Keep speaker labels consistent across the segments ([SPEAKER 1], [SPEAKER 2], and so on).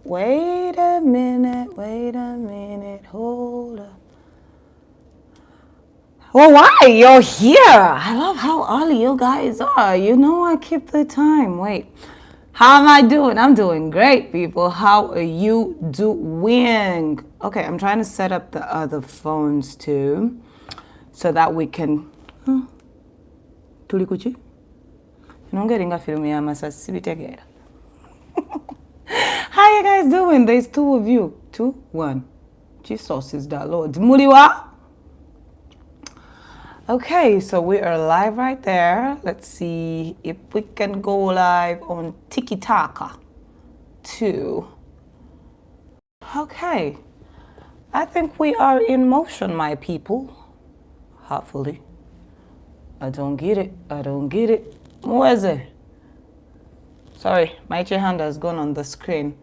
[SPEAKER 1] Wait a minute, hold up. Well, why? You're here. I love how early you guys are. You know I keep the time. Wait. How am I doing? I'm doing great, people. How are you doing? Okay, I'm trying to set up the other phones too so that we can... Tulikuchi? I'm getting a film here. How you guys doing? There's two of you. 2, 1. Jesus is the Lord. Muliwa? Okay, so we are live right there. Let's see if we can go live on Tiki-Taka too. Okay. I think we are in motion, my people. Hopefully. I don't get it. Where is it? Sorry, my hand has gone on the screen.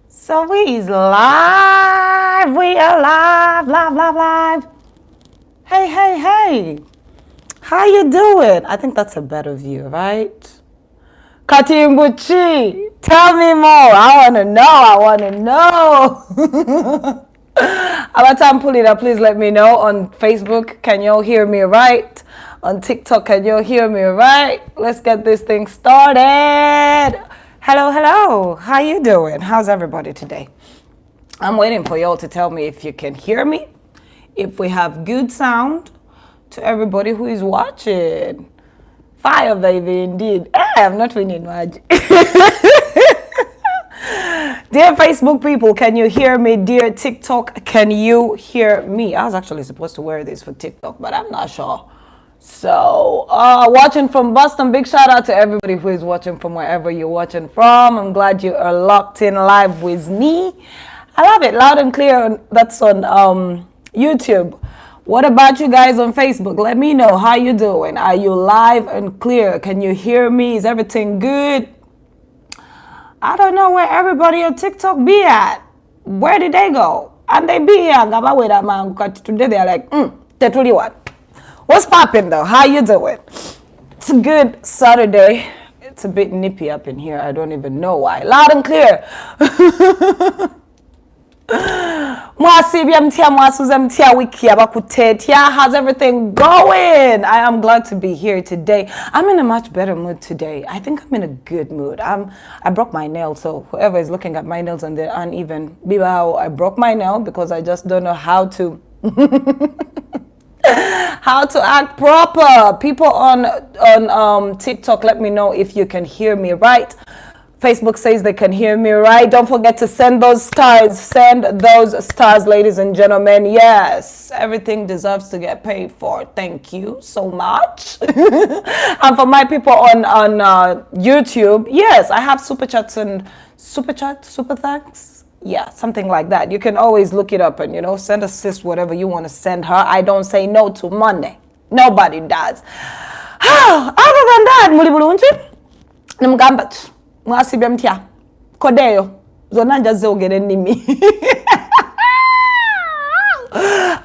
[SPEAKER 1] So we is live. We are live. Hey. How you doing? I think that's a better view, right? Katimbuchi, tell me more. I want to know. About pull it up, please let me know. On Facebook, can you all hear me right? On TikTok, can you all hear me right? Let's get this thing started. Hello. How you doing? How's everybody today? I'm waiting for y'all to tell me if you can hear me. If we have good sound to everybody who is watching. Fire, baby, indeed. I'm not winning much. Dear Facebook people, can you hear me? Dear TikTok, can you hear me? I was actually supposed to wear this for TikTok, but I'm not sure. So, watching from Boston, big shout out to everybody who is watching from wherever you're watching from. I'm glad you are locked in live with me. I love it, loud and clear. That's on YouTube. What about you guys on Facebook? Let me know how you doing. Are you live and clear? Can you hear me? Is everything good? I don't know where everybody on TikTok be at. Where did they go? And they be here. Today they're like, totally what? What's popping though? How you doing? It's a good Saturday. It's a bit nippy up in here. I don't even know why. Loud and clear. How's everything going? I am glad to be here today. I'm in a much better mood today. I think I'm in a good mood. I broke my nail, so whoever is looking at my nails and they're uneven, I broke my nail because I just don't know how to how to act proper. People on TikTok, let me know if you can hear me right. Facebook says they can hear me right. Don't forget to send those stars. Send those stars, ladies and gentlemen. Yes, everything deserves to get paid for. Thank you so much. And for my people on YouTube, yes, I have super chats and super thanks. Yeah, something like that. You can always look it up and, send a sis whatever you want to send her. I don't say no to money. Nobody does. Other than that, muli bulungi, nimgambat. Mwasibya mtya kodeyo zona njaze ogere nimi.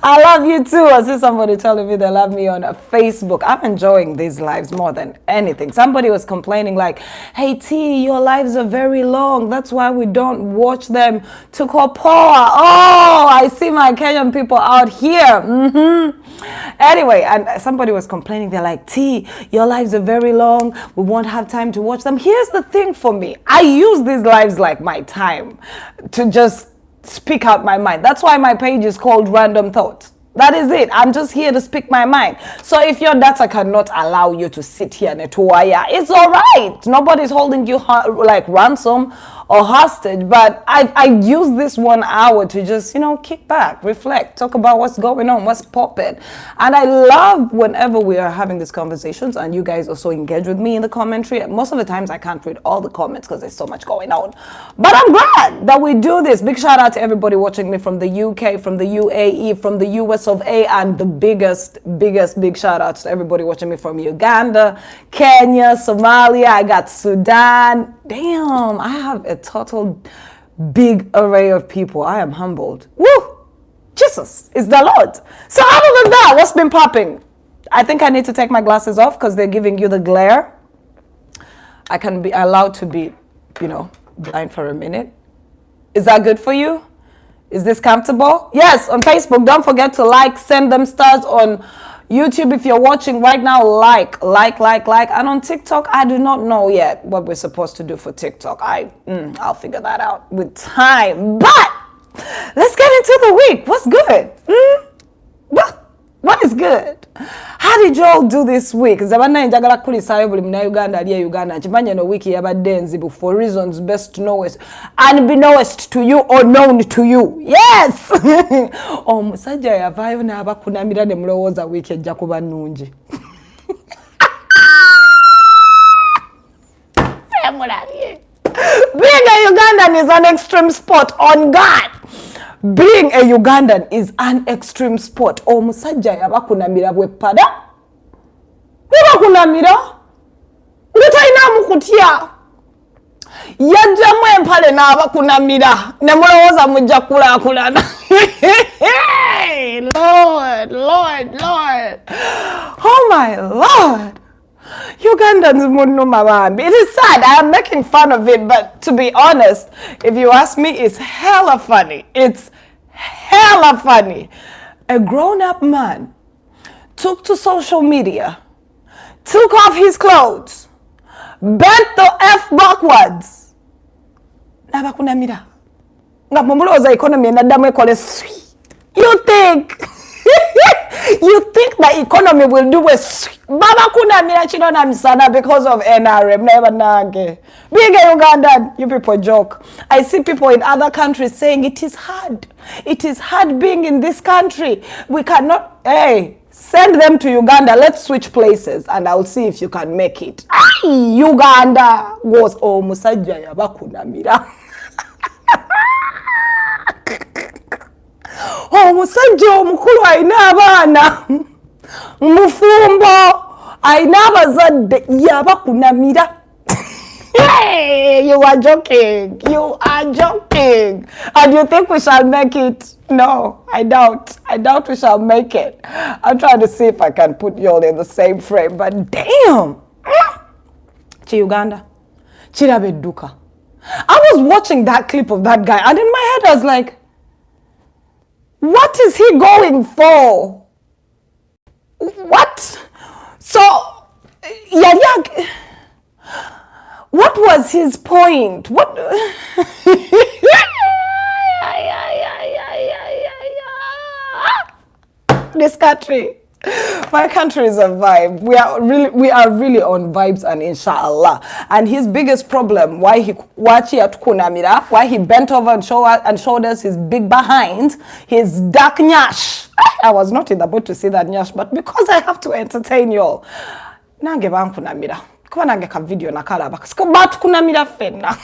[SPEAKER 1] I love you too. I see somebody telling me they love me on Facebook. I'm enjoying these lives more than anything. Somebody was complaining like, hey T, your lives are very long. That's why we don't watch them to Kopoa. Oh, I see my Kenyan people out here. Anyway, and somebody was complaining. They're like, T, your lives are very long. We won't have time to watch them. Here's the thing for me. I use these lives like my time to just speak out my mind. That's why my page is called Random Thoughts. That is it. I'm just here to speak my mind. So if your data cannot allow you to sit here and it's all right. Nobody's holding you like ransom or hostage. But I use this 1 hour to just, kick back, reflect, talk about what's going on, what's popping. And I love whenever we are having these conversations and you guys also engage with me in the commentary. Most of the times I can't read all the comments because there's so much going on. But I'm glad that we do this. Big shout out to everybody watching me from the UK, from the UAE, from the US of A, and the biggest big shout outs to everybody watching me from Uganda, Kenya, Somalia. I got Sudan. Damn, I have a total big array of people. I am humbled. Woo! Jesus is the Lord. So other than that, what's been popping? I think I need to take my glasses off because they're giving you the glare. I can be allowed to be, blind for a minute. Is that good for you? Is this comfortable? Yes, on Facebook, don't forget to like, send them stars. On YouTube, if you're watching right now, like. And on TikTok, I do not know yet what we're supposed to do for TikTok. I'll figure that out with time. But let's get into the week. What's good? What is good? How did you all do this week? Zabana njagala kulisayo buli muna Uganda aliye Uganda. Chimanye no wiki yabadde nzibu for reasons best knowest, unbeknownst to you or known to you. Yes! Omusajja yavaayo n'abakunamira ne mulowooza wiki ejja kuba nnungi. Being a Ugandan is an extreme sport, on God. Being a Ugandan is an extreme sport. Omusajja yabakunamira bwepada. Yabakunamira. Ngutaina mukutya. Yajjamu empale n'abakunamira. Ne mulowooza mujja kulaakulana. Lord. Oh my Lord. Ugandans munno mabambi. It is sad. I am making fun of it, but to be honest, if you ask me, it's hella funny. It's hella funny. A grown-up man took to social media, took off his clothes, bent the F backwards. Nabakunamira. Ngapombuloza economy nadamwe kole swi. You think the economy will do a Baba kunamira chidona misana because of NRM? Never nage. Being a Ugandan, you people joke. I see people in other countries saying it is hard. It is hard being in this country. We cannot. Hey, send them to Uganda. Let's switch places, and I'll see if you can make it. Ay, Uganda was musajja yabakunamira. Omusajja omukulu ayina abaana mufumbo ayina abazadde yabakunamira. Hey, you are joking. And you think we shall make it? No, I doubt we shall make it. I'm trying to see if I can put you all in the same frame, but damn. Chi Uganda, chirabedduka. I was watching that clip of that guy, and in my head I was like, what is he going for? What? So, what was his point? What? This country. My country is a vibe. We are really on vibes and inshallah. And his biggest problem, why he bent over and showed us his big behind, his dark nyash. I was not in the mood to see that nyash, but because I have to entertain y'all, nange bankunamira. Kuba nange ka video nakalaba. Siko batukunamira fenna.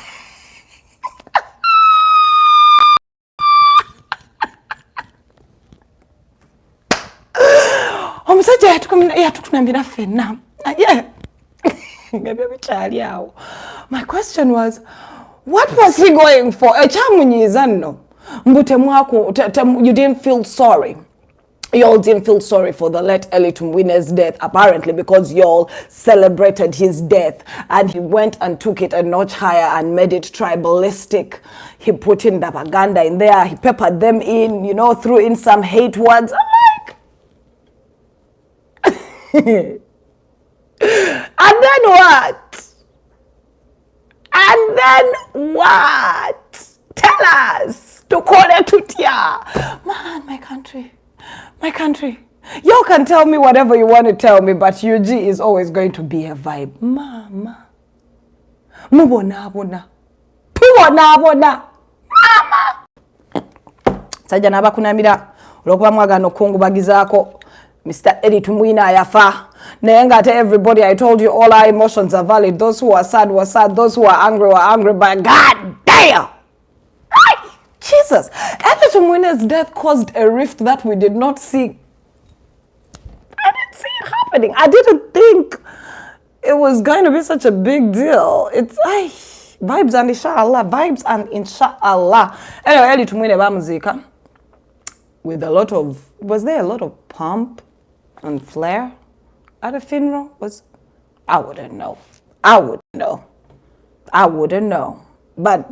[SPEAKER 1] Omusajja yatukunamira fenna. Yeah. My question was, what was he going for? Ekyamunyiiza nno. You didn't feel sorry. Y'all didn't feel sorry for the late Elitumwine's death, apparently, because y'all celebrated his death, and he went and took it a notch higher and made it tribalistic. He put in propaganda in there, he peppered them in, threw in some hate words. I'm like, and then what? Tell us. To call it tutia. Man, my country. Y'all can tell me whatever you want to tell me, but UG is always going to be a vibe. Mama. Mubona. Mama. Sajja nabakunamira. Olwokuba mwagano kungubagizaako. Mr. Elitumwine ayafa. Naye everybody, I told you all our emotions are valid. Those who are sad were sad. Those who are angry were angry. But God damn! Jesus! Elitumwine's death caused a rift that we did not see. I didn't see it happening. I didn't think it was going to be such a big deal. It's vibes and inshallah. Vibes and inshallah. Anyway, Elitumwine bamuzika with a lot of, was there a lot of pomp and flair at a funeral? I wouldn't know. but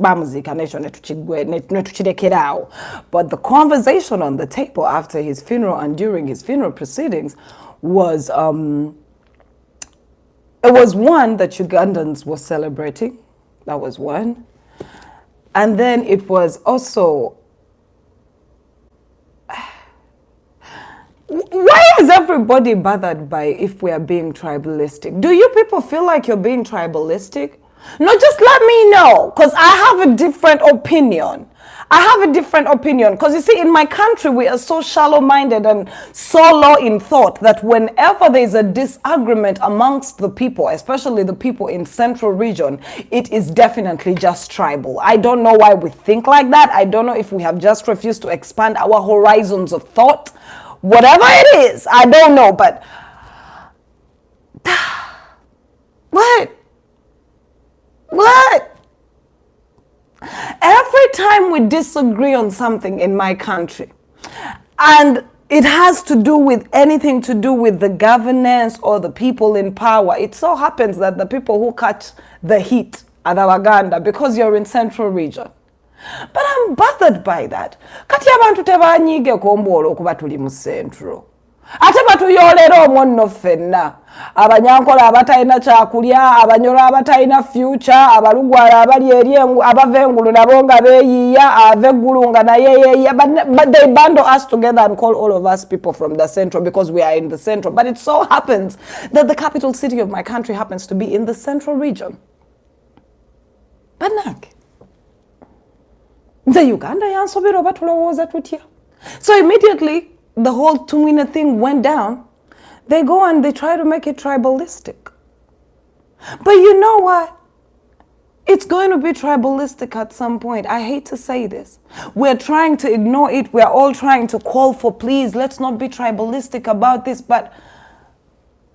[SPEAKER 1] the conversation on the table after his funeral and during his funeral proceedings was it was one that Ugandans were celebrating. That was one. And then it was also, why is everybody bothered by if we are being tribalistic? Do you people feel like you're being tribalistic? No, just let me know, because I have a different opinion. I have a different opinion, because you see, in my country, we are so shallow-minded and so low in thought that whenever there's a disagreement amongst the people, especially the people in central region, it is definitely just tribal. I don't know why we think like that. I don't know if we have just refused to expand our horizons of thought. Whatever it is, I don't know, but what? Every time we disagree on something in my country, and it has to do with anything to do with the governance or the people in power, it so happens that the people who catch the heat are the Waganda, because you're in central region. But I'm bothered by that. Kati abantu tebanyige kombolo okuba tuli mu central. Ate batuyolera omwonno ffenna. Abanyankola abatalina kyakulya, abanyolo abatalina future, abalugwala abali eri abava engulu nabo nga beeyiiya, ava eggulu nga naye yeeyiya. But they bundle us together and call all of us people from the central because we are in the central. But it so happens that the capital city of my country happens to be in the central region. Bannange. The Uganda yansobera oba tulowooza tutya. So immediately the whole Tumwina thing went down. They go and they try to make it tribalistic. But you know what? It's going to be tribalistic at some point. I hate to say this. We're trying to ignore it. We're all trying to call for, please, let's not be tribalistic about this. But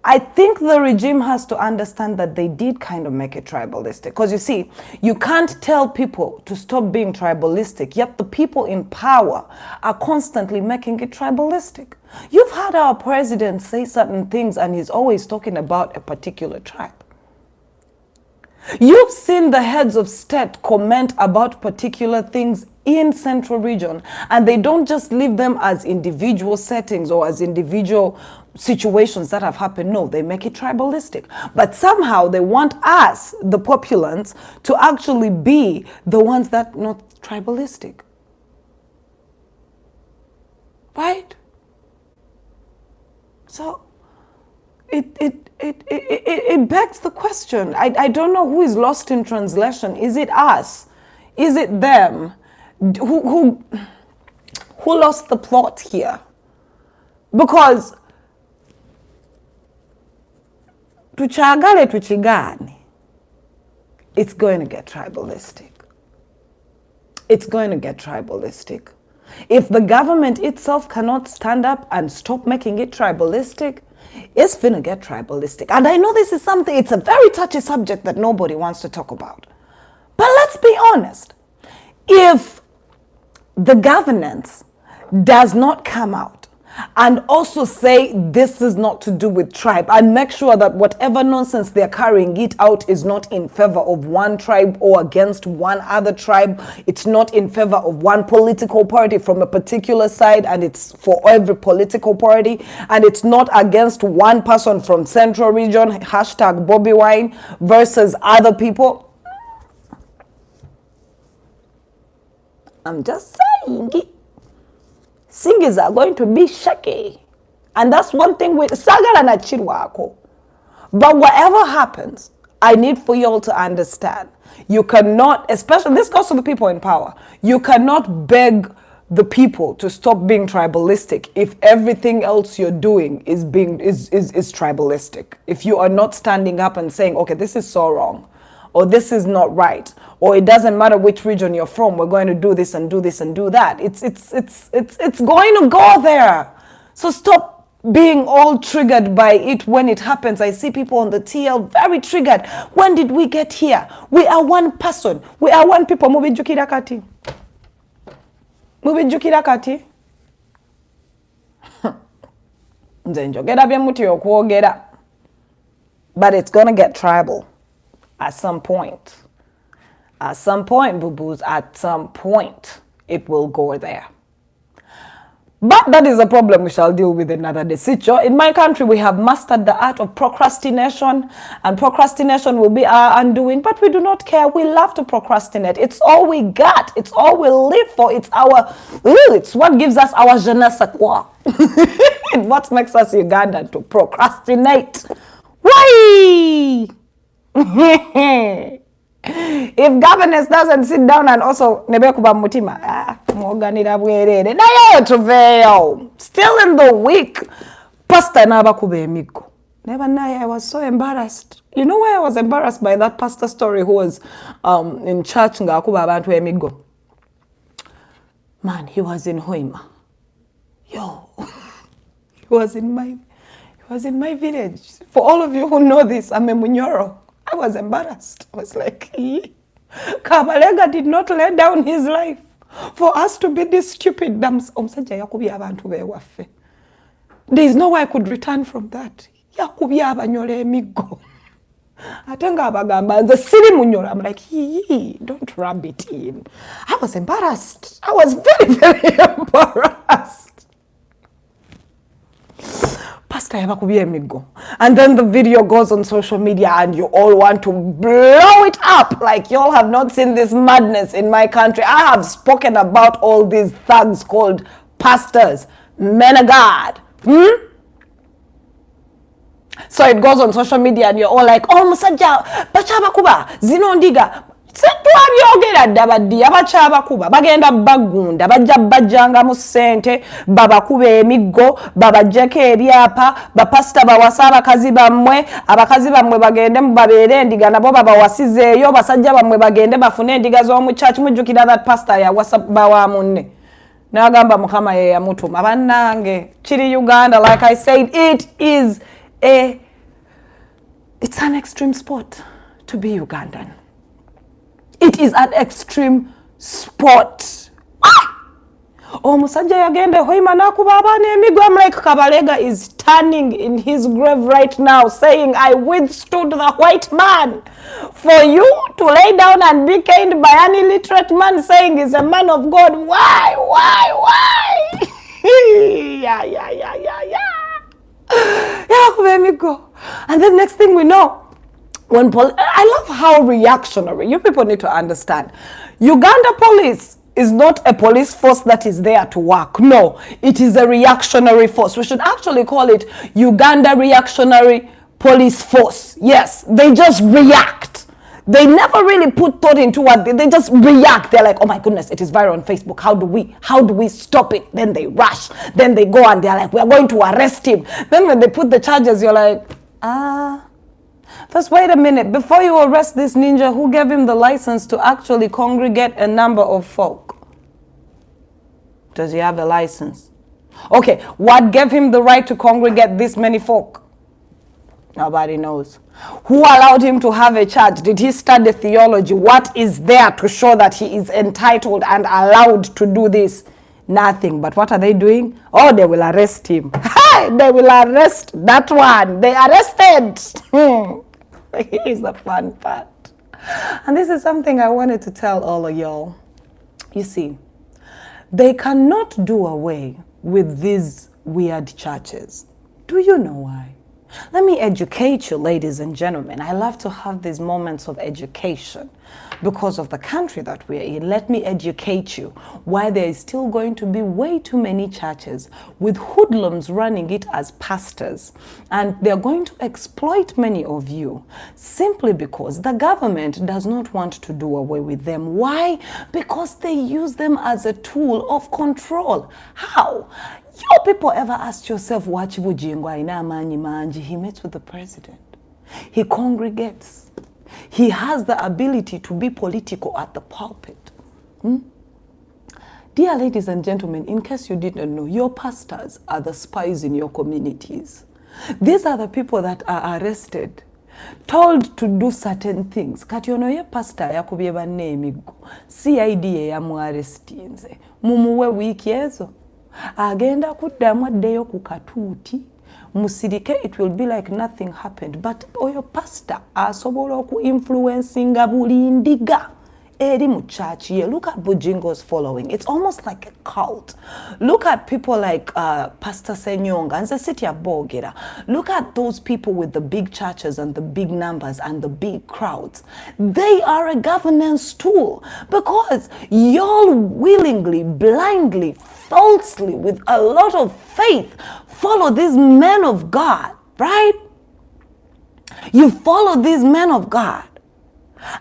[SPEAKER 1] I think the regime has to understand that they did kind of make it tribalistic. Because you see, you can't tell people to stop being tribalistic, yet the people in power are constantly making it tribalistic. You've heard our president say certain things and he's always talking about a particular tribe. You've seen the heads of state comment about particular things in central region, and they don't just leave them as individual settings or as individual situations that have happened. No, they make it tribalistic. But somehow they want us, the populace, to actually be the ones that are not tribalistic. Right? So it begs the question. I don't know who is lost in translation. Is it us? Is it them? Who lost the plot here? Because tuchagale tuchigane, it's going to get tribalistic. It's going to get tribalistic. If the government itself cannot stand up and stop making it tribalistic, it's gonna get tribalistic. And I know this is something, it's a very touchy subject that nobody wants to talk about. But let's be honest. If the governance does not come out and also say this is not to do with tribe, and make sure that whatever nonsense they're carrying it out is not in favor of one tribe or against one other tribe, it's not in favor of one political party from a particular side, and it's for every political party, and it's not against one person from central region, hashtag Bobby Wine, versus other people. I'm just saying it. Things are going to be shaky. And that's one thing with Sagala na Chirwako. But whatever happens, I need for you all to understand. You cannot, especially, this goes to the people in power, you cannot beg the people to stop being tribalistic if everything else you're doing is tribalistic. If you are not standing up and saying, okay, this is so wrong, or this is not right, or it doesn't matter which region you're from, we're going to do this and do this and do that. It's going to go there. So stop being all triggered by it when it happens. I see people on the TL very triggered. When did we get here? We are one person. We are one people. Mubijukira kati. Mubijukira kati. Nze njogera bye muti okwogera. But it's going to get tribal at some point. At some point, boo-boos, at some point, it will go there. But that is a problem we shall deal with another day. In my country, we have mastered the art of procrastination, and procrastination will be our undoing, but we do not care. We love to procrastinate. It's all we got. It's all we live for. It's what gives us our je ne sais quoi. What makes us Ugandan to procrastinate. Why? If governance doesn't sit down and also nebekuba mutima, still in the week, pastor nabakube emiko. Never know, I was so embarrassed. You know why I was embarrassed by that pastor story who was in church ngakuba abantu emigo. Man, he was in Hoima. Yo. He was in my village. For all of you who know this, I'm a Munyoro. I was embarrassed. I was like, Kabalega did not lay down his life for us to be this stupid. There is no way I could return from that. The silly Munyoro. I'm like, don't rub it in. I was embarrassed. I was very, very embarrassed. Pastor and then the video goes on social media and you all want to blow it up like you all have not seen this madness in my country. I have spoken about all these thugs called pastors, men of God. So it goes on social media and you're all like, oh musajja bachaba kuba zino ndiga bagenda bagunda bajjanga mu ssente babakuba emiggo babajjako ebyapa bapasita bawasa abakazi bammwe bagende babeere endiga nabo babawasizeeyo basajja bammwe bagende bafune endiga z'omu church. Mujjukira that pastor yawasa bawa munne n'agamba mukama ye yamutuma. Bannange kiri Uganda, like I said, it's an extreme sport to be Ugandan. It is an extreme sport. Oh, musajja yagende hoima nakuba abana emigo. I'm like, Kabalega is turning in his grave right now saying, I withstood the white man. For you to lay down and be caned by an illiterate man saying he's a man of God. Why? And then next thing we know, I love how reactionary. You people need to understand. Uganda police is not a police force that is there to work. No, it is a reactionary force. We should actually call it Uganda Reactionary Police Force. Yes, they just react. They never really put thought into what they just react. They're like, oh my goodness, it is viral on Facebook. How do we stop it? Then they rush. Then they go and they're like, we're going to arrest him. Then when they put the charges, you're like, first, wait a minute. Before you arrest this ninja, who gave him the license to actually congregate a number of folk? Does he have a license? Okay, what gave him the right to congregate this many folk? Nobody knows. Who allowed him to have a church? Did he study theology? What is there to show that he is entitled and allowed to do this? Nothing. But what are they doing? Oh, they will arrest him. They will arrest that one. They arrested. Here's the fun part. And this is something I wanted to tell all of y'all. You see, they cannot do away with these weird churches. Do you know why? Let me educate you, ladies and gentlemen. I love to have these moments of education because of the country that we're in. Let me educate you why there is still going to be way too many churches with hoodlums running it as pastors. And they're going to exploit many of you simply because the government does not want to do away with them. Why? Because they use them as a tool of control. How? You people ever asked yourself, Wachibujingwa ina amanyi manji? He meets with the president. He congregates. He has the ability to be political at the pulpit. Dear ladies and gentlemen, in case you didn't know, your pastors are the spies in your communities. These are the people that are arrested, told to do certain things. Kati ono ye pastor yakubye banne emigo. CID yamuarestinze. Mumuwe wiki ezo. Agenda kuddamu addeyo ku katuuti musirike, it will be like nothing happened. But oyo pastor asobola oku influencinga buli ndiga Look at Bujingo's following. It's almost like a cult. Look at people like Pastor Senyonga and the city of Bogera. Look at those people with the big churches and the big numbers and the big crowds. They are a governance tool because y'all willingly, blindly, falsely, with a lot of faith, follow these men of God, right? You follow these men of God.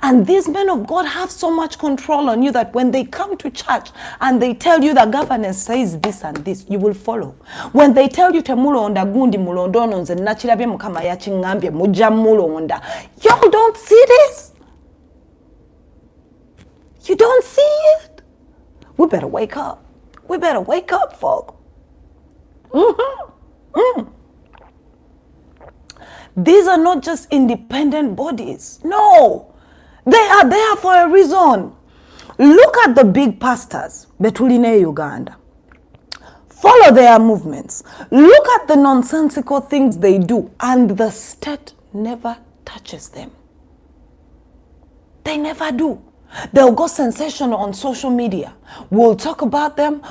[SPEAKER 1] And these men of God have so much control on you that when they come to church and they tell you the governance says this and this, you will follow. When they tell you temulonda gundi mulondono nze nachirabye mukama yachingambye mujja mulonda, y'all don't see this. You don't see it. We better wake up. We better wake up, folk. These are not just independent bodies. No. They are there for a reason. Look at the big pastors, Betuline Uganda. Follow their movements. Look at the nonsensical things they do, and the state never touches them. They never do. They'll go sensational on social media. We'll talk about them,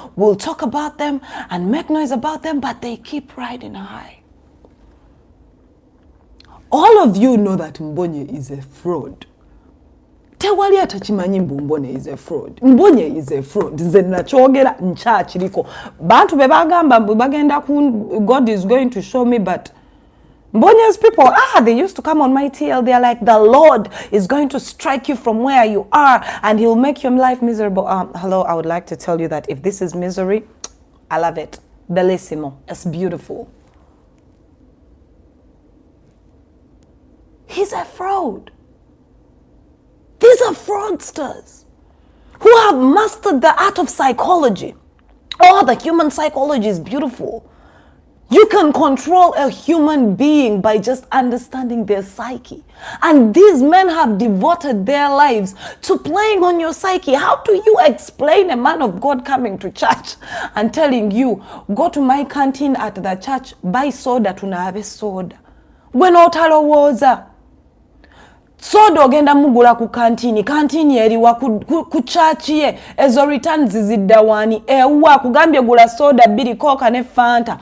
[SPEAKER 1] and make noise about them, but they keep riding high. All of you know that Mbonye is a fraud. Tewali atachimanyi Mbonye is a fraud. Mbonye is a fraud. Nze nachogera nchachiriko. Bantu bebagamba bagenda God is going to show me, but Mbonye's people, they used to come on my TL. They're like, the Lord is going to strike you from where you are and he'll make your life miserable. Hello, I would like to tell you that if this is misery, I love it. Bellissimo. It's beautiful. He's a fraud. These are fraudsters who have mastered the art of psychology. Oh, the human psychology is beautiful. You can control a human being by just understanding their psyche. And these men have devoted their lives to playing on your psyche. How do you explain a man of God coming to church and telling you, go to my canteen at the church, buy soda, tunave soda? When otalowoza. Soda ogenda mugula ku kantini eriwa ku church ye ezo returns ziddawani ewa kugambye gula soda biri coca ne fanta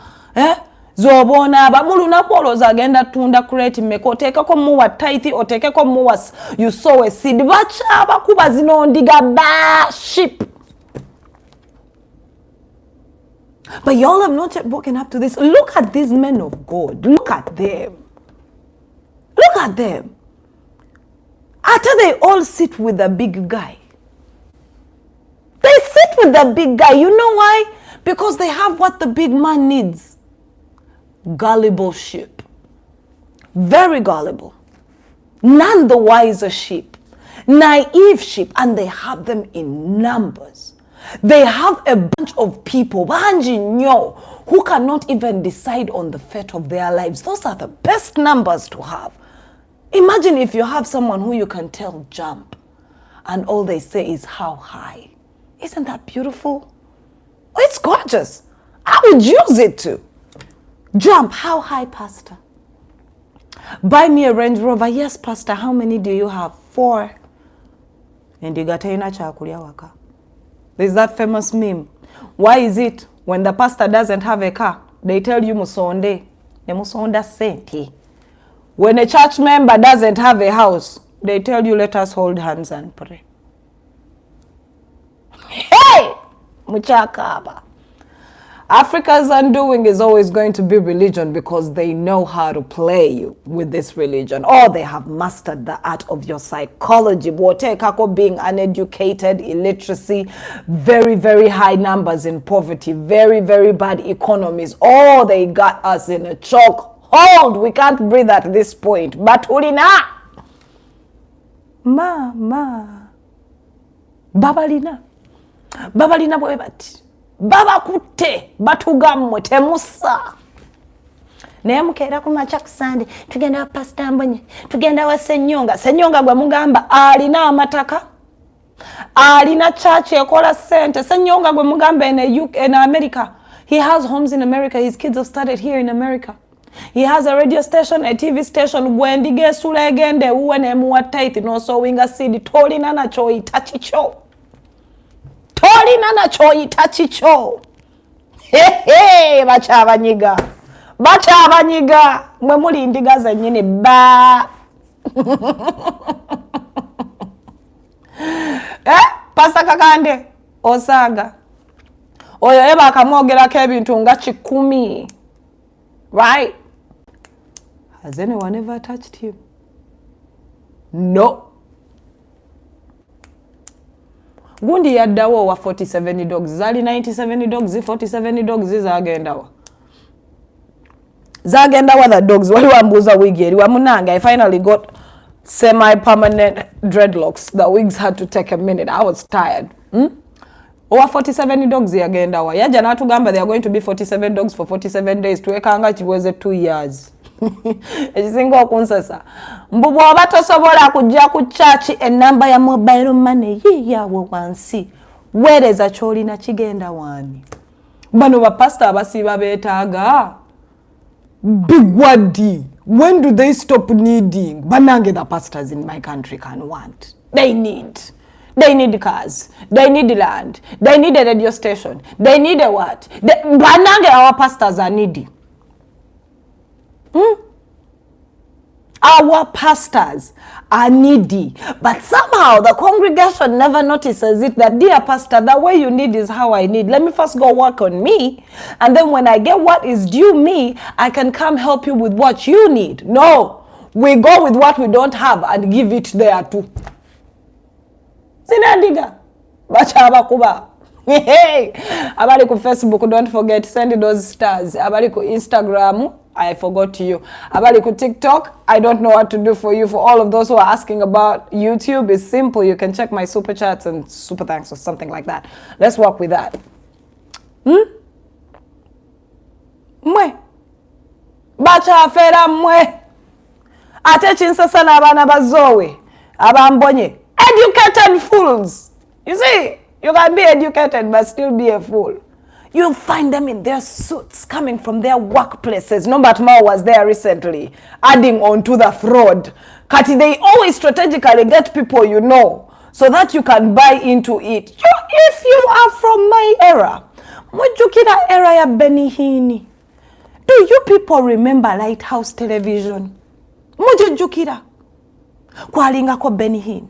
[SPEAKER 1] zobona abamulu napoloza agenda tunda crate meko tekako muwa tithe otekeko muwa you sow a seed bacha bakuba zino ndiga ba sheep. But y'all have not yet woken up to this. Look at these men of God. Look at them. Look at them. After they all sit with the big guy. They sit with the big guy. You know why? Because they have what the big man needs. Gullible sheep. Very gullible. None the wiser sheep. Naive sheep. And they have them in numbers. They have a bunch of people who cannot even decide on the fate of their lives. Those are the best numbers to have. Imagine if you have someone who you can tell jump and all they say is how high. Isn't that beautiful? Oh, it's gorgeous. I would use it too. Jump, how high, Pastor? Buy me a Range Rover. Yes, Pastor, how many do you have? 4. And you got ina chakulia waka. There's that famous meme. Why is it when the pastor doesn't have a car, they tell you musonde, ne musonda senti. When a church member doesn't have a house, they tell you, let us hold hands and pray. Hey! Muchakaba. Africa's undoing is always going to be religion because they know how to play you with this religion. Or they have mastered the art of your psychology. Kako being uneducated, illiteracy, very, very high numbers in poverty, very, very bad economies. Oh, they got us in a choke. Hold, we can't breathe at this point. But ulina. Babalina. Babalina bwebati. Baba kute. Batugamwe temusa. Naye mukeera ku macha ku Sunday tugenda wa Pastor Mbonye, tugenda wa Senyonga. Senyonga gwe mugamba alina amataka. Alina church ekola sente. Senyonga gwe mugamba in America. He has homes in America. His kids have studied here in America. He has a radio station, a TV station. When the guests will again, they went and more tight, no so winga see the Tori Nana Choi Tachicho. Tori Nana Choi Tachicho. Hey, Bachava Niga. Bachava Niga. Memuli indigas and yini ba. Pastor Kakande. Osaga. Oyo eba kamogera kebintu nga chikumi. Right? Has anyone ever touched him? No. Gundi yaddawo wa 47 dogs. Zali 97 dogs, 47 dogs zagendawa. Zagendawa the dogs. Wali wambuza wigi eri wamunanga. I finally got semi-permanent dreadlocks. The wigs had to take a minute. I was tired. Over 47 dogs yagendawa. Yaja natugamba they are going to be 47 dogs for 47 days. Tuwekanga chiweze 2 years. Ekisinga okunsasa. Mbu bw'oba tosobola kujja ku church enamba ya mobile money yiyawo wansi. Weereza ky'olina kigenda wani. Bano bapastor abasiiba beetaaga. Big wadi. When do they stop needing? Banange the pastors in my country can want. They need cars. They need land. They need a radio station. They need a what? Banange our pastors are needy. Our pastors are needy. But somehow the congregation never notices it that, dear pastor, the way you need is how I need. Let me first go work on me. And then when I get what is due me, I can come help you with what you need. No. We go with what we don't have and give it there too. Sinandiga. Bacha abakuba. Hey. Abali ku Facebook, don't forget, send those stars. Abali ku Instagram, I forgot you. Abali ku TikTok, I don't know what to do for you. For all of those who are asking about YouTube, it's simple. You can check my super chats and super thanks or something like that. Let's work with that. Mwe. Bacha afera mwe. Ate chinsasa na abana bazowe. Abambonye. Educated fools. You see, you can be educated but still be a fool. You'll find them in their suits coming from their workplaces. Norbert Mao was there recently, adding on to the fraud. Kati, they always strategically get people you know so that you can buy into it. If you are from my era, mujukira era ya Benihini. Do you people remember Lighthouse Television? Mujukira. Kwalinga ko Benihini.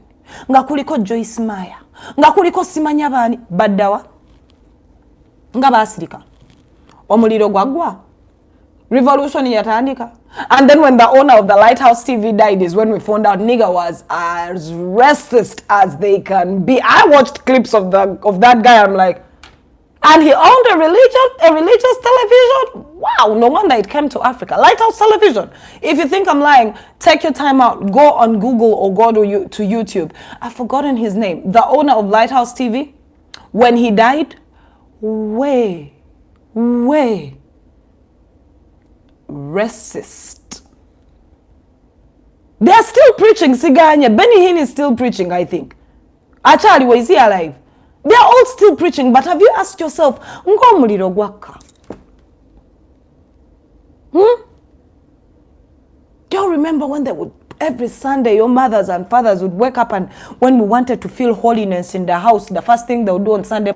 [SPEAKER 1] Nga kuliko Joyce Meyer. Nga kuliko simanya bani baddawa. Nga basirika. Omuliro gwagwa. Revolution yatandika. And then when the owner of the Lighthouse TV died is when we found out nigga was as racist as they can be. I watched clips of that guy. I'm like, and he owned a religious television? Wow, no wonder it came to Africa. Lighthouse Television. If you think I'm lying, take your time out. Go on Google or go to YouTube. I've forgotten his name. The owner of Lighthouse TV, when he died, way racist. They are still preaching Siganya. Benny Hinn is still preaching, I think. Achali, is he alive? They are all still preaching, but have you asked yourself, ngomuliro gwaka? Do you remember when they would, every Sunday, your mothers and fathers would wake up, and when we wanted to feel holiness in the house, the first thing they would do on Sunday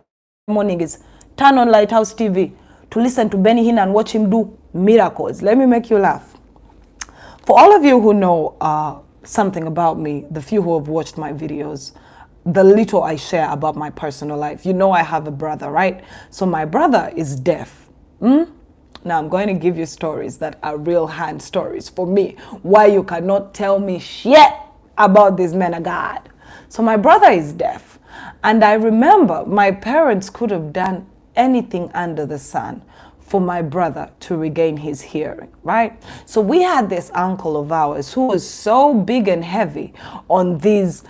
[SPEAKER 1] morning is turn on Lighthouse TV to listen to Benny Hinn and watch him do miracles. Let me make you laugh. For all of you who know something about me, the few who have watched my videos, the little I share about my personal life, you know I have a brother, right? So my brother is deaf. Now I'm going to give you stories that are real hand stories for me, why you cannot tell me shit about this man of God. So my brother is deaf. And I remember my parents could have done anything under the sun for my brother to regain his hearing, right? So we had this uncle of ours who was so big and heavy on these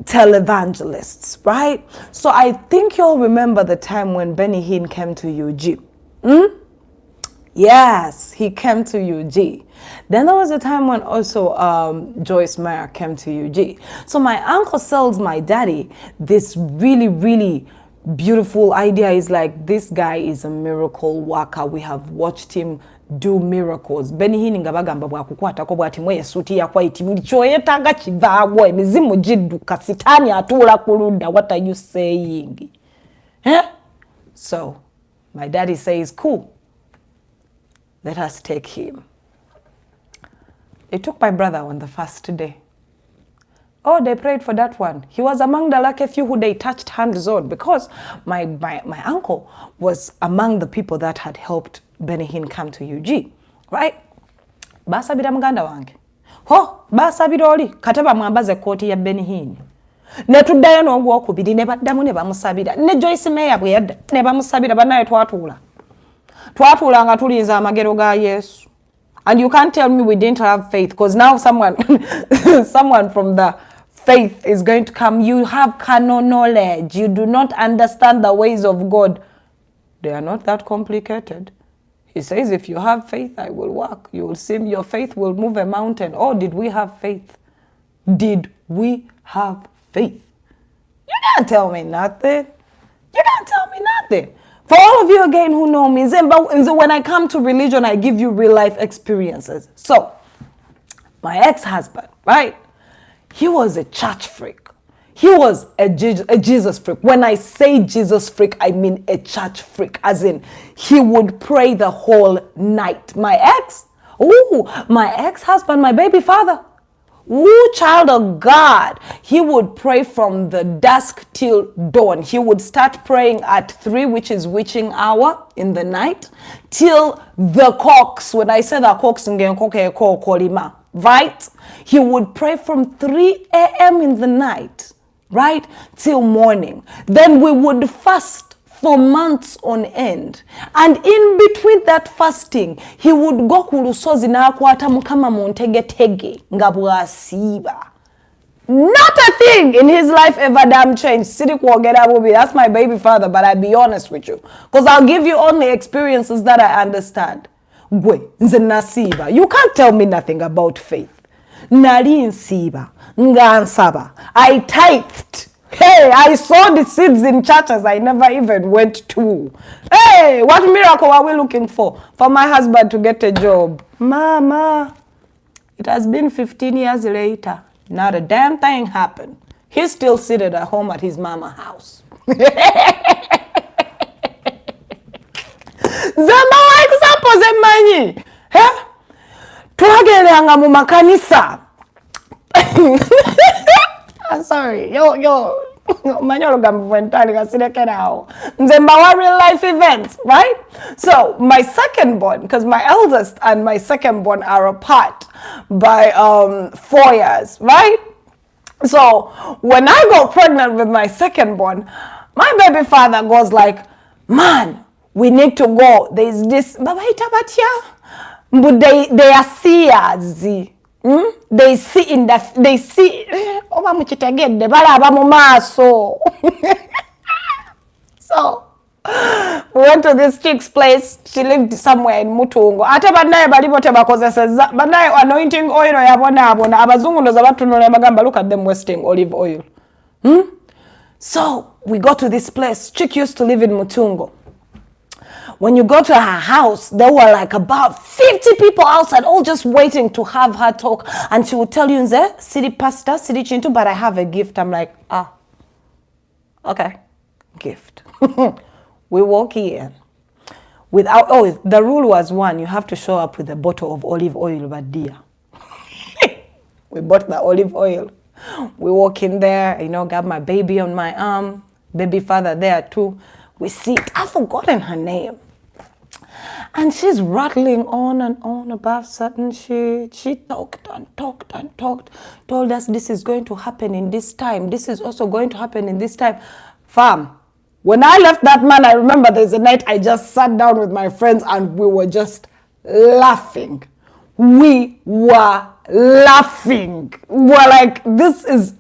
[SPEAKER 1] televangelists, right? So I think you'll remember the time when Benny Hinn came to UG. Yes, he came to UG. Then there was a time when also Joyce Meyer came to UG. So my uncle sells my daddy this really beautiful idea. Is like, this guy is a miracle worker. We have watched him do miracles. Benihini nga bagamba bwakukwatako bwati mwe suti ya white buli kyoyetaaga kivaawo emizimu gidduka sitaani atuula ku ludda. What are you saying? So my daddy says, cool, let us take him. They took my brother on the first day. Oh, they prayed for that one. He was among the lucky few who they touched hands on, because my uncle was among the people that had helped Benihin come to UG, right? Basabira muganda wange. Basabira oli kataba mwambaze koti ya Benihin. Ne tuddayo n'ogwokubiri ne baddamu ne bamusabira. Ne Joyce Meya bwe yadda ne bamusabira bannaye twatuula. Twatuula nga tulinza amagero ga Yesu. And you can't tell me we didn't have faith, because now someone from the faith is going to come. You have carnal knowledge. You do not understand the ways of God. They are not that complicated. He says, if you have faith, I will work. You will see your faith will move a mountain. Oh, did we have faith? Did we have faith? You can't tell me nothing. You can't tell me nothing. For all of you again who know me, when I come to religion, I give you real life experiences. So, my ex-husband, right? He was a church freak. He was a Jesus freak. When I say Jesus freak, I mean a church freak. As in, he would pray the whole night. My ex-husband, my baby father. Child of God. He would pray from the dusk till dawn. He would start praying at 3, which is witching hour in the night, till the cocks. When I say the cocks, right? He would pray from 3 a.m. in the night, right, till morning. Then we would fast for months on end. And in between that fasting, he would go kulusozi na akwata mukama muntegetege nga bwasiba. Not a thing in his life ever damn changed. Sidi kuogera bubi. That's my baby father, but I'll be honest with you, because I'll give you only experiences that I understand. Gwe, nze nasiba. You can't tell me nothing about faith. Nali nsiba, nga nsaba. I tithed. Hey, I saw the seeds in churches I never even went to. Hey, what miracle are we looking for? For my husband to get a job. Mama, it has been 15 years later. Not a damn thing happened. He's still seated at home at his mama's house. Zamba wa example zemanyi. Twageranga mu makanisa. I'm sorry. Yo. Real life events, right? So my second born, because my eldest and my second born are apart by 4 years, right? So when I got pregnant with my second born, my baby father goes like, man, we need to go. There's this, but they are seers. They see in that, they see, so we went to this chick's place. She lived somewhere in Mutungo. Ate banaye balibote bakozesa banaye anointing oil yabona abazungu ndo zabatunula bagamba, look at them wasting olive oil. So we go to this place. Chick used to live in Mutungo. When you go to her house, there were like about 50 people outside, all just waiting to have her talk. And she would tell you, Nze, city pastor, city chintu, but I have a gift. I'm like, okay, gift. We walk in. The rule was one, you have to show up with a bottle of olive oil, but dear. We bought the olive oil. We walk in there, got my baby on my arm, baby father there too. We sit. I've forgotten her name. And she's rattling on and on about certain shit. She talked and talked and talked. Told us this is going to happen in this time. This is also going to happen in this time. Fam, when I left that man, I remember there's a night I just sat down with my friends and we were just laughing. We were laughing. We're like,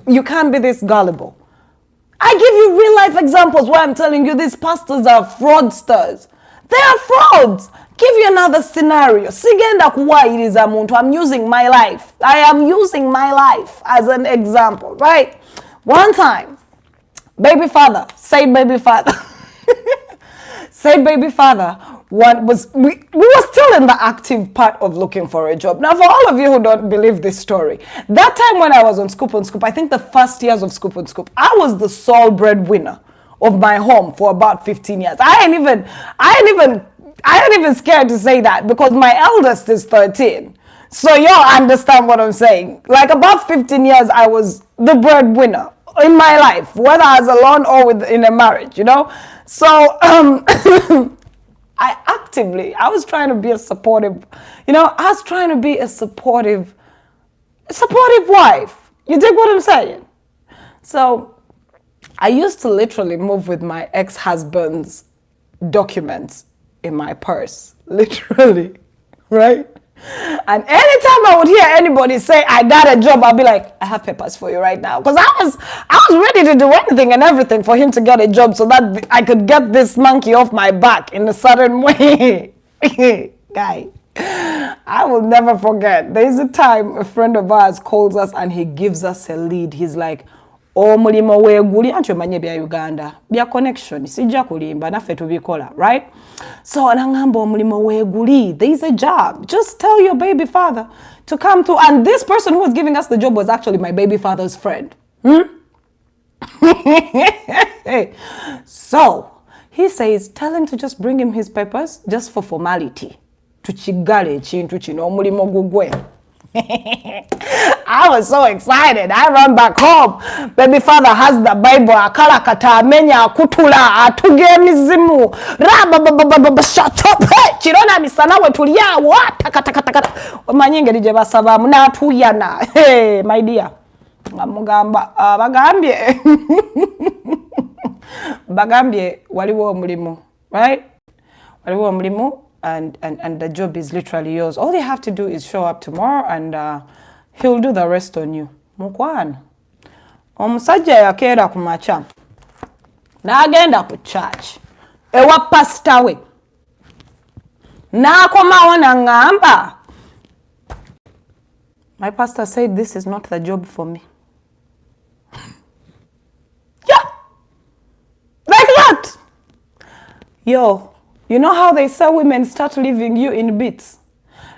[SPEAKER 1] you can't be this gullible. I give you real life examples where I'm telling you these pastors are fraudsters. They are frauds. Give you another scenario. Sigenda kuwa iliza muntu. I'm using my life. I am using my life as an example, right? One time, baby father, said baby father, we were still in the active part of looking for a job. Now, for all of you who don't believe this story, that time when I was on Scoop on Scoop, I think the first years of Scoop on Scoop, I was the sole breadwinner of my home for about 15 years. I ain't even scared to say that because my eldest is 13. So y'all understand what I'm saying. Like about 15 years, I was the breadwinner in my life, whether as alone or in a marriage, you know. So I was trying to be a supportive, you know, I was trying to be a supportive wife. You dig what I'm saying? So I used to literally move with my ex-husband's documents in my purse, literally, right? And anytime I would hear anybody say, I got a job, I'll be like, I have papers for you right now. Because I was ready to do anything and everything for him to get a job so that I could get this monkey off my back in a certain way. Guy, I will never forget. There's a time a friend of ours calls us and he gives us a lead. He's like, omulimo weguli ancho manye bya Uganda bya connection sijja kulimba naffe tubikola, right? So anangamba omulimo weguli, there's a job, just tell your baby father to come through. And this person who was giving us the job was actually my baby father's friend. So he says, tell him to just bring him his papers just for formality. Tuchigale chintu chino omulimo gugwe. I was so excited. I ran back home. Baby father has the Bible. Akala kata amenya kutula atuge mizimu. Shut up. Chirona misana wetulia wata kata. Omanyinge lije basaba muna tuyana. Hey, my dear. Mugamba bagambye waliwo omulimu, right? Waliwo omulimu. And the job is literally yours. All you have to do is show up tomorrow and he'll do the rest on you. Mukwana. Omusajja yakeera ku macha. N'agenda ku church. Ewa pastor we. N'akomawo n'angamba. My pastor said this is not the job for me. Yeah. Like that. Yo. You know how they say women start leaving you in bits?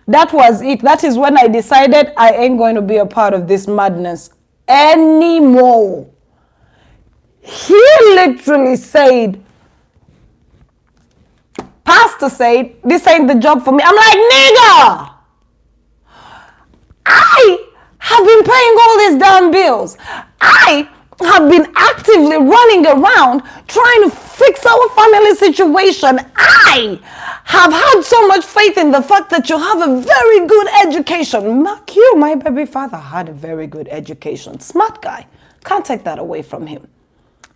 [SPEAKER 1] That was it. That is when I decided I ain't going to be a part of this madness anymore. He literally said, pastor said, this ain't the job for me. I'm like, nigga, I have been paying all these damn bills. I have been actively running around trying to fix our family situation. I have had so much faith in the fact that you have a very good education. Mark you, my baby father had a very good education. Smart guy. Can't take that away from him.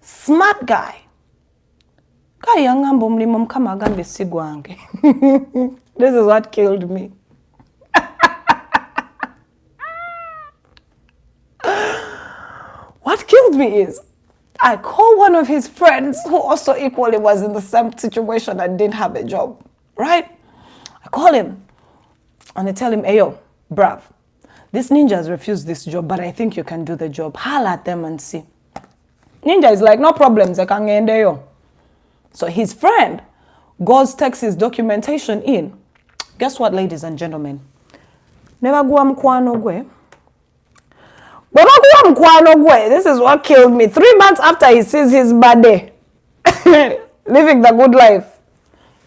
[SPEAKER 1] Smart guy. This is what killed me. What killed me is I called one of his friends who also equally was in the same situation and didn't have a job, right? I call him and I tell him, hey, yo, bruv, this ninja has refused this job, but I think you can do the job. Holla at them and see. Ninja is like, no problems, I can get yo. So his friend goes, takes his documentation in. Guess what, ladies and gentlemen? Never go mkwano gwe. This is what killed me. 3 months after he sees his body living the good life,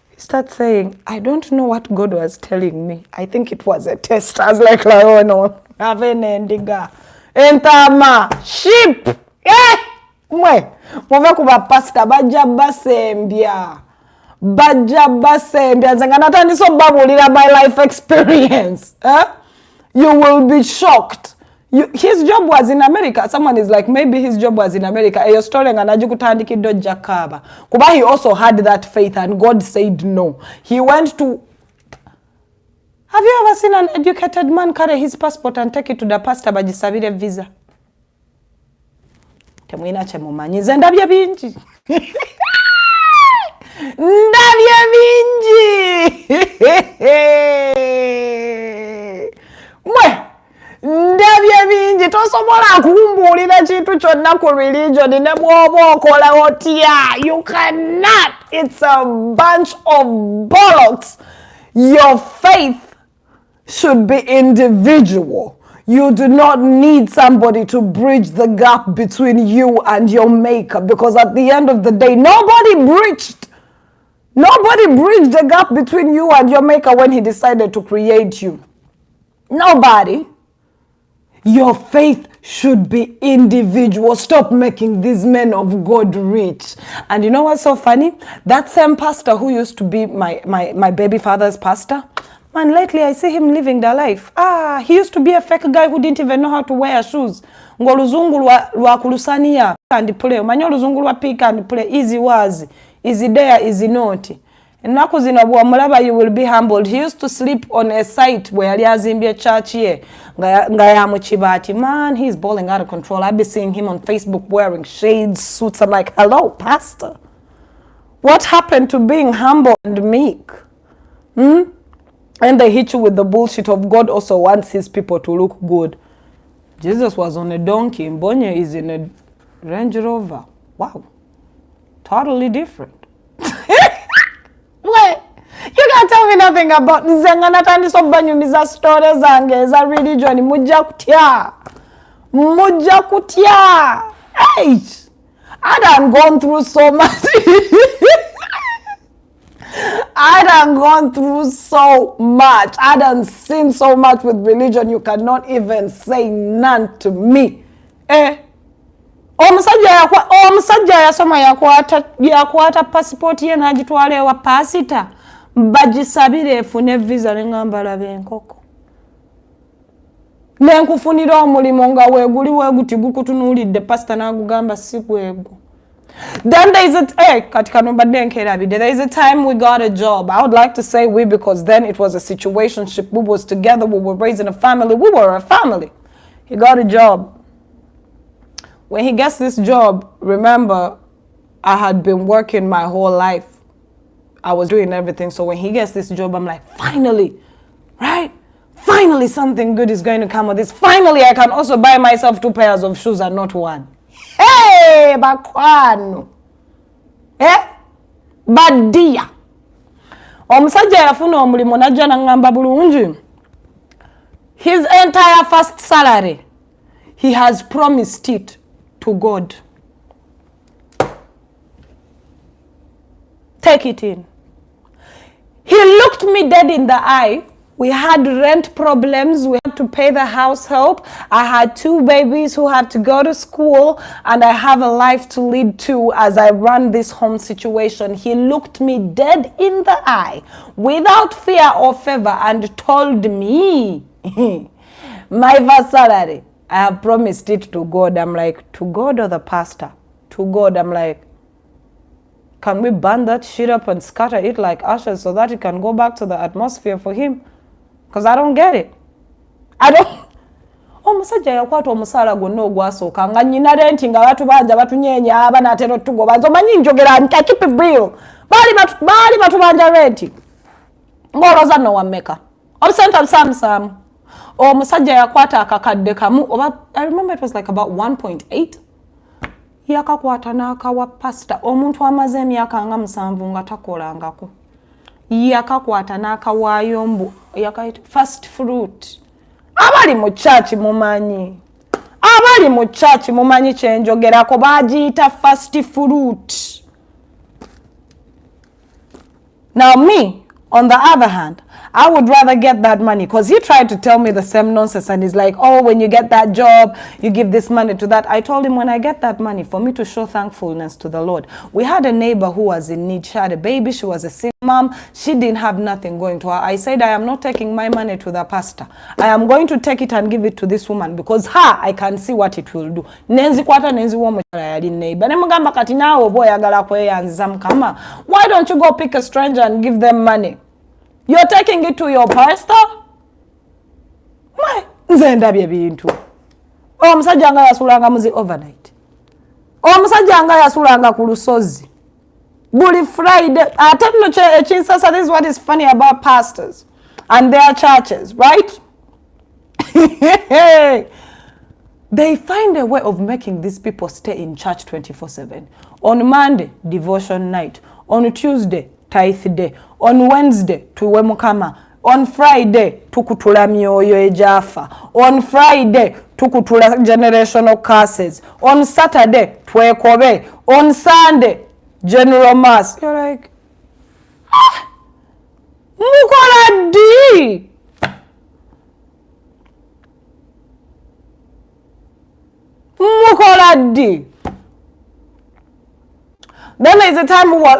[SPEAKER 1] he starts saying, I don't know what God was telling me. I think it was a test. I was like, oh no, have an endiga. Entama, sheep. Mwe, move kuba pastor, baja basembia. Zangana niso babulira my life experience. You will be shocked. His job was in America. Someone is like, maybe his job was in America. Your story anajukutandikiddo jakaba. Kuba he also had that faith and God said no. He went to... Have you ever seen an educated man carry his passport and take it to the pastor bajisabire visa? Temwina chemumanyize ndabye bingi. Ndabye bingi. Mwe. Ndabye bingi tosobola kumbuulira kintu chonna ku religion ne bwoba okola otya. You cannot. It's a bunch of bollocks. Your faith should be individual. You do not need somebody to bridge the gap between you and your maker, because at the end of the day, nobody bridged the gap between you and your maker when he decided to create you. Nobody. Your faith should be individual. Stop making these men of God rich. And you know what's so funny? That same pastor who used to be my baby father's pastor, man, lately I see him living their life. He used to be a fake guy who didn't even know how to wear shoes. Ngoluzungu lwa kulusania and play. Manyo luzungu lwa pick and play. Easy was, easy there, easy not. Enaku zino bw'omulaba you will be humbled. He used to sleep on a site where yali azimbye church ye nga ya mu Kibati. Man, he's balling out of control. I've been seeing him on Facebook wearing shades, suits. I'm like, hello, pastor. What happened to being humble and meek? And they hit you with the bullshit of God also wants his people to look good. Jesus was on a donkey. Mbonye is in a Range Rover. Wow. Totally different. Wait, you can't tell me nothing about Zengana Tandi Sobanyumiza stories and za religion. Muja kutia. Hey, I done gone through so much. I done gone through so much. I done seen so much with religion. You cannot even say none to me. Omusajja yasoma yakwata passport ye n'agitwala ewa pasita bagisabire efune visa n'engamba laba enkoko n'enkufunira omulimu nga weeguli weeguti gukutunuulidde pasita n'agugamba si gwego. Then there is there is a time we got a job. I would like to say we, because then it was a situationship. We was together, we were raising a family, we were a family. He got a job. When he gets this job, remember, I had been working my whole life. I was doing everything. So when he gets this job, I'm like, finally, right? Finally, something good is going to come of this. Finally, I can also buy myself 2 pairs of shoes and not 1. Hey, bakwano. Badia. Omusajja yafuna omulimu najja nangamba bulungi. His entire first salary, he has promised it to God. Take it in. He looked me dead in the eye. We had rent problems. We had to pay the house help. I had 2 babies who had to go to school, and I have a life to lead too as I run this home situation. He looked me dead in the eye without fear or favor and told me, my first salary, I have promised it to God. I'm like, to God or the pastor? To God. I'm like, can we burn that shit up and scatter it like ashes so that it can go back to the atmosphere for him? Because I don't get it. I don't. Omusajja yakwata omusala gwonna ogwasooka nga nnyina renti nga batubanja batunyenya abanatera otugoba nze omanyi njogera nti I keep it real. Baali batubanja renti ng'olooza nno wammeka obusente busamusamu. Omusajja yakwata akakadde kamu oba I remember it was like about 1.8. Yakakwata n'akawa pastor omuntu amaze emyaka nga 7 nga takolangako. Yakakwata n'akawaayo mbu yakayita first fruit. Abali mu church mumanyi. Abali mu church mumanyi kyenjogerako bagiyita first fruit. Now me, on the other hand, I would rather get that money, because he tried to tell me the same nonsense and he's like, oh, when you get that job, you give this money to that. I told him when I get that money, for me to show thankfulness to the Lord. We had a neighbor who was in need. She had a baby. She was a single mom. She didn't have nothing going to her. I said, I am not taking my money to the pastor. I am going to take it and give it to this woman, because I can see what it will do. Nenzi kwata nenzi womo yali neighbor. Nemugamba kati nawe boy agala kweyanziza mukama. Why don't you go pick a stranger and give them money? You're taking it to your pastor? Nze ndabye bintu. Omusajja nga yasulanga muzi overnight. Omusajja nga yasulanga ku lusozi. Buli Friday. Ate nno ekinsasa, this is what is funny about pastors and their churches, right? They find a way of making these people stay in church 24/7. On Monday, devotion night. On Tuesday, tithe day. On Wednesday, tuwe mukama. On Friday, tukutula myoyo ejafa. On Friday, tukutula generational curses. On Saturday, twekobe. On Sunday, general mass. You're like, mukola di. Mukola di. Then there's a time where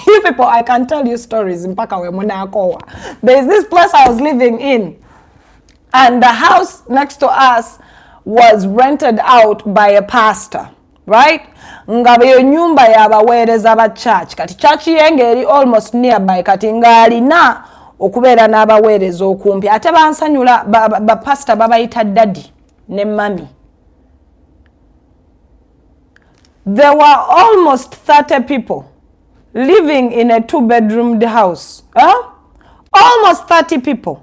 [SPEAKER 1] you people, I can tell you stories in Pakawe Monakowa. There's this place I was living in, and the house next to us was rented out by a pastor, right? Ngabe nyumba yabaweereza ba church. Kati church yenge eri almost nearby kati ngali na okubeera n'abaweereza okumpi. Ate bansanyula ba pastor babayita daddy ne mami. There were almost 30 people living in a 2-bedroomed house. Almost 30 people.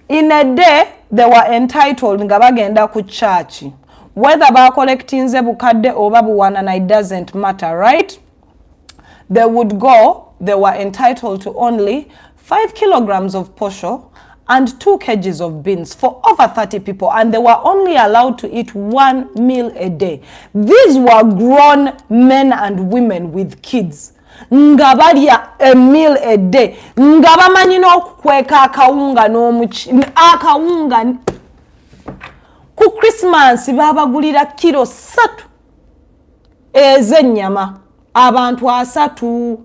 [SPEAKER 1] In a day, they were entitled nga bagenda ku church. Whether ba collecting bukadde oba buwanana, it doesn't matter, right? They would go, they were entitled to only 5 kilograms of posho and 2 kgs of beans for over 30 people, and they were only allowed to eat 1 meal a day. These were grown men and women with kids. Ngabalia a meal a day. Ngabamanyi n'okukweka akawunga n'omuchi akawunga ku Christmas babagulira kilo 3 ez'ennyama abantu 3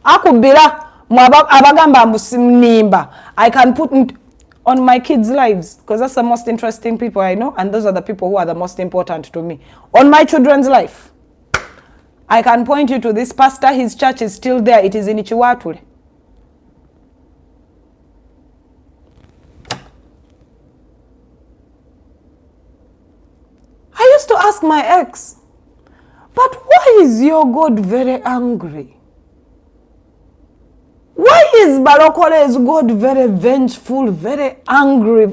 [SPEAKER 1] akubira abagamba mbusimnimba. I can put on my kids' lives because that's the most interesting people I know, and those are the people who are the most important to me. On my children's life, I can point you to this pastor. His church is still there. It is in Ichiwatule. I used to ask my ex, but why is your God very angry? Why is Balokole's God very vengeful, very angry?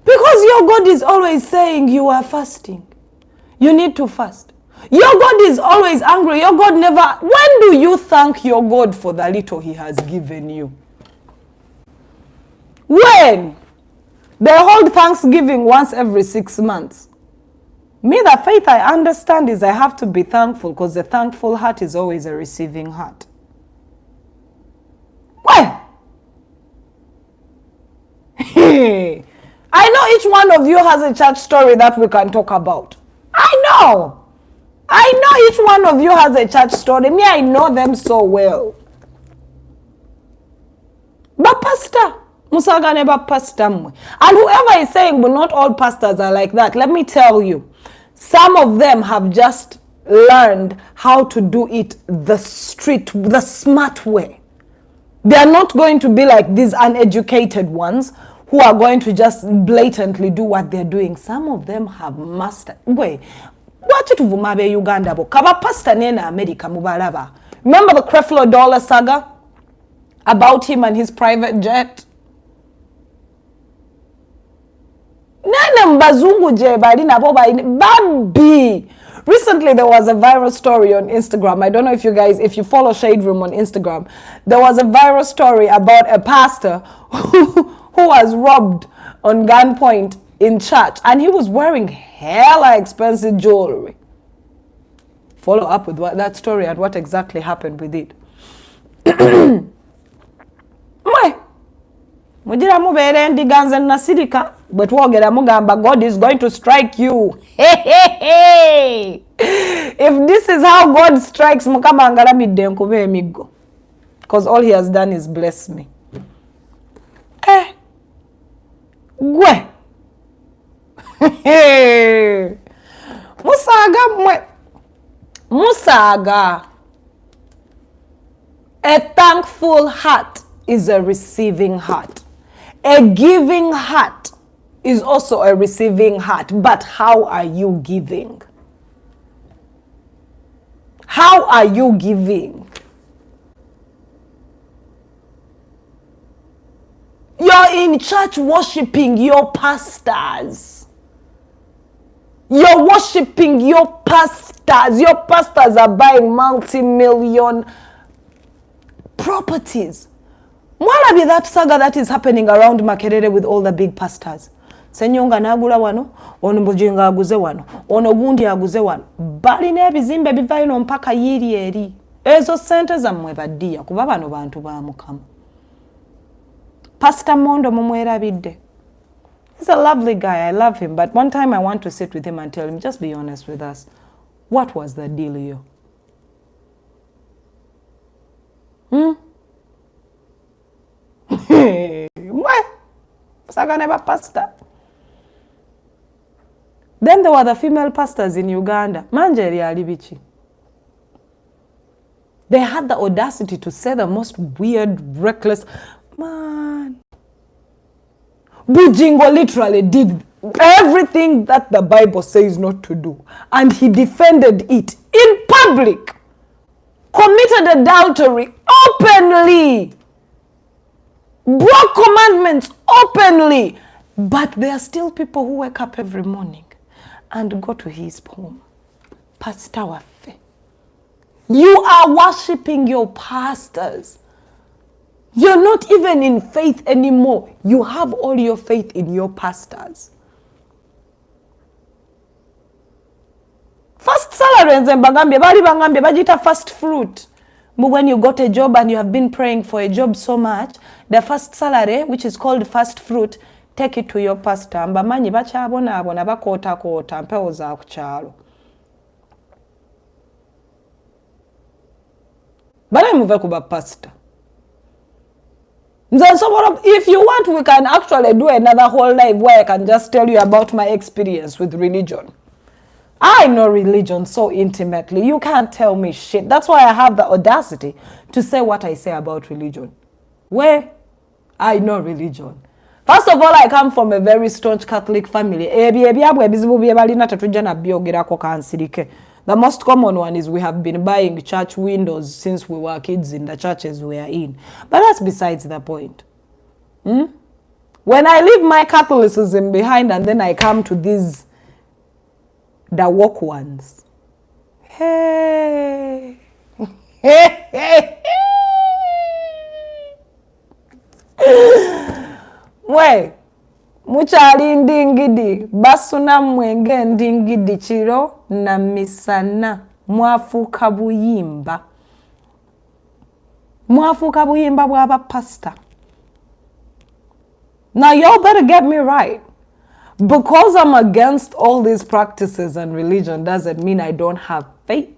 [SPEAKER 1] Because your God is always saying you are fasting. You need to fast. Your God is always angry. Your God never... When do you thank your God for the little he has given you? When? They hold Thanksgiving once every 6 months. Me, the faith I understand is I have to be thankful because the thankful heart is always a receiving heart. Well, I know each one of you has a church story that we can talk about. I know each one of you has a church story. Me, I know them so well. But pastor, Musaga never pastor. And whoever is saying, but not all pastors are like that, let me tell you, some of them have just learned how to do it the smart way. They are not going to be like these uneducated ones who are going to just blatantly do what they're doing. Some of them have mastered. Wait, watch it vumabe Uganda bo. Kaba pastor nena America mubalaba. Remember the Creflo Dollar saga about him and his private jet? Recently there was a viral story on Instagram. I don't know if you follow Shade Room on Instagram. There was a viral story about a pastor who was robbed on gunpoint in church, and he was wearing hella expensive jewelry. Follow up with that story and what exactly happened with it. Mujira mubere ndiganze nasirika, but wogera mugamba God is going to strike you. Hey. If this is how God strikes mukama angalamidde nkube emigo, because all he has done is bless me. Gwe Musaga. A thankful heart is a receiving heart. A giving heart is also a receiving heart. But how are you giving? How are you giving? You're in church worshiping your pastors. You're worshiping your pastors. Your pastors are buying multi-million properties. Mwalabi that saga that is happening around Makerere with all the big pastors. Senyonga nagula wano, ono Mujinga aguze wano, ono Gundi aguze wano. Balina ebizimbe bivayo mpaka yiri eri. Ezo sente zammwe baddiya kuba bano bantu ba Mukama. Pastor Mondo mumwerabidde. He's a lovely guy. I love him. But one time I want to sit with him and tell him, just be honest with us. What was the deal here? Pastor. Then there were the female pastors in Uganda. Manjeri alibichi. They had the audacity to say the most weird, reckless, man. Bujingo literally did everything that the Bible says not to do. And he defended it in public. Committed adultery openly. Broke commandments openly. But there are still people who wake up every morning and go to his home. Pastor Wafe. You are worshiping your pastors. You're not even in faith anymore. You have all your faith in your pastors. First salary nze mbagambye bali bangambye bajita first fruit. But when you got a job and you have been praying for a job so much, the first salary, which is called first fruit, take it to your pastor. Mbamanyi bakyabona bakota mpewo za kukyalo. Bale muve kuba pastor. If you want, we can actually do another whole live where I can just tell you about my experience with religion. I know religion so intimately. You can't tell me shit. That's why I have the audacity to say what I say about religion. Where I know religion. First of all, I come from a very staunch Catholic family. The most common one is we have been buying church windows since we were kids in the churches we are in. But that's besides the point. When I leave my Catholicism behind and then I come to these, the woke ones. Hey. We. Muchali ndingidi, basuna mwenge ndingidi chiro na misana, mwafuka buyimba. Mwafuka buyimba bwaba pastor. Now y'all better get me right. Because I'm against all these practices and religion doesn't mean I don't have faith.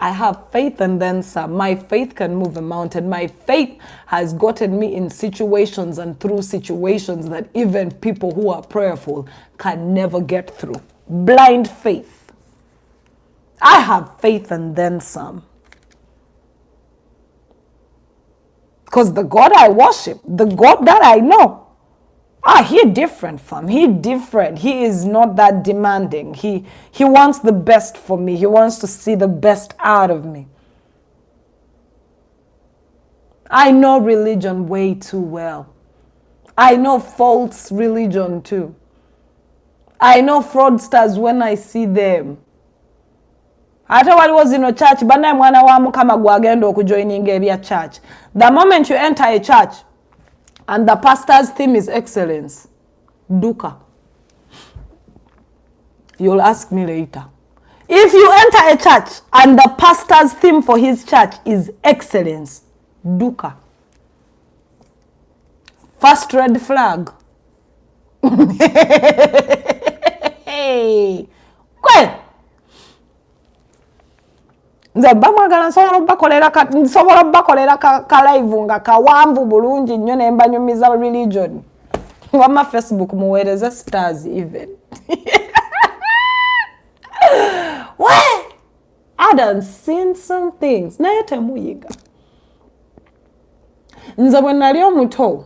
[SPEAKER 1] I have faith and then some. My faith can move a mountain. My faith has gotten me in situations and through situations that even people who are prayerful can never get through. Blind faith. I have faith and then some. Because the God I worship, the God that I know, he different from he different. He is not that demanding. He wants the best for me. He wants to see the best out of me. I know religion way too well. I know false religion too. I know fraudsters when I see them. Hata wali was in a church, bana mwana wa mukama gwagenda okujoining ebya church. The moment you enter a church, and the pastor's theme is excellence. Duka. You'll ask me later. If you enter a church and the pastor's theme for his church is excellence, Duka. First red flag. Hey. Kwe. Nze bamwagala nsobola bakolera ka live nga kawamvu bulungi nnyo ne mbanyumiza religion. Wama Facebook muweereze stars even. What? I done seen some things. Naye temuyiga. Nze bwe nali omuto,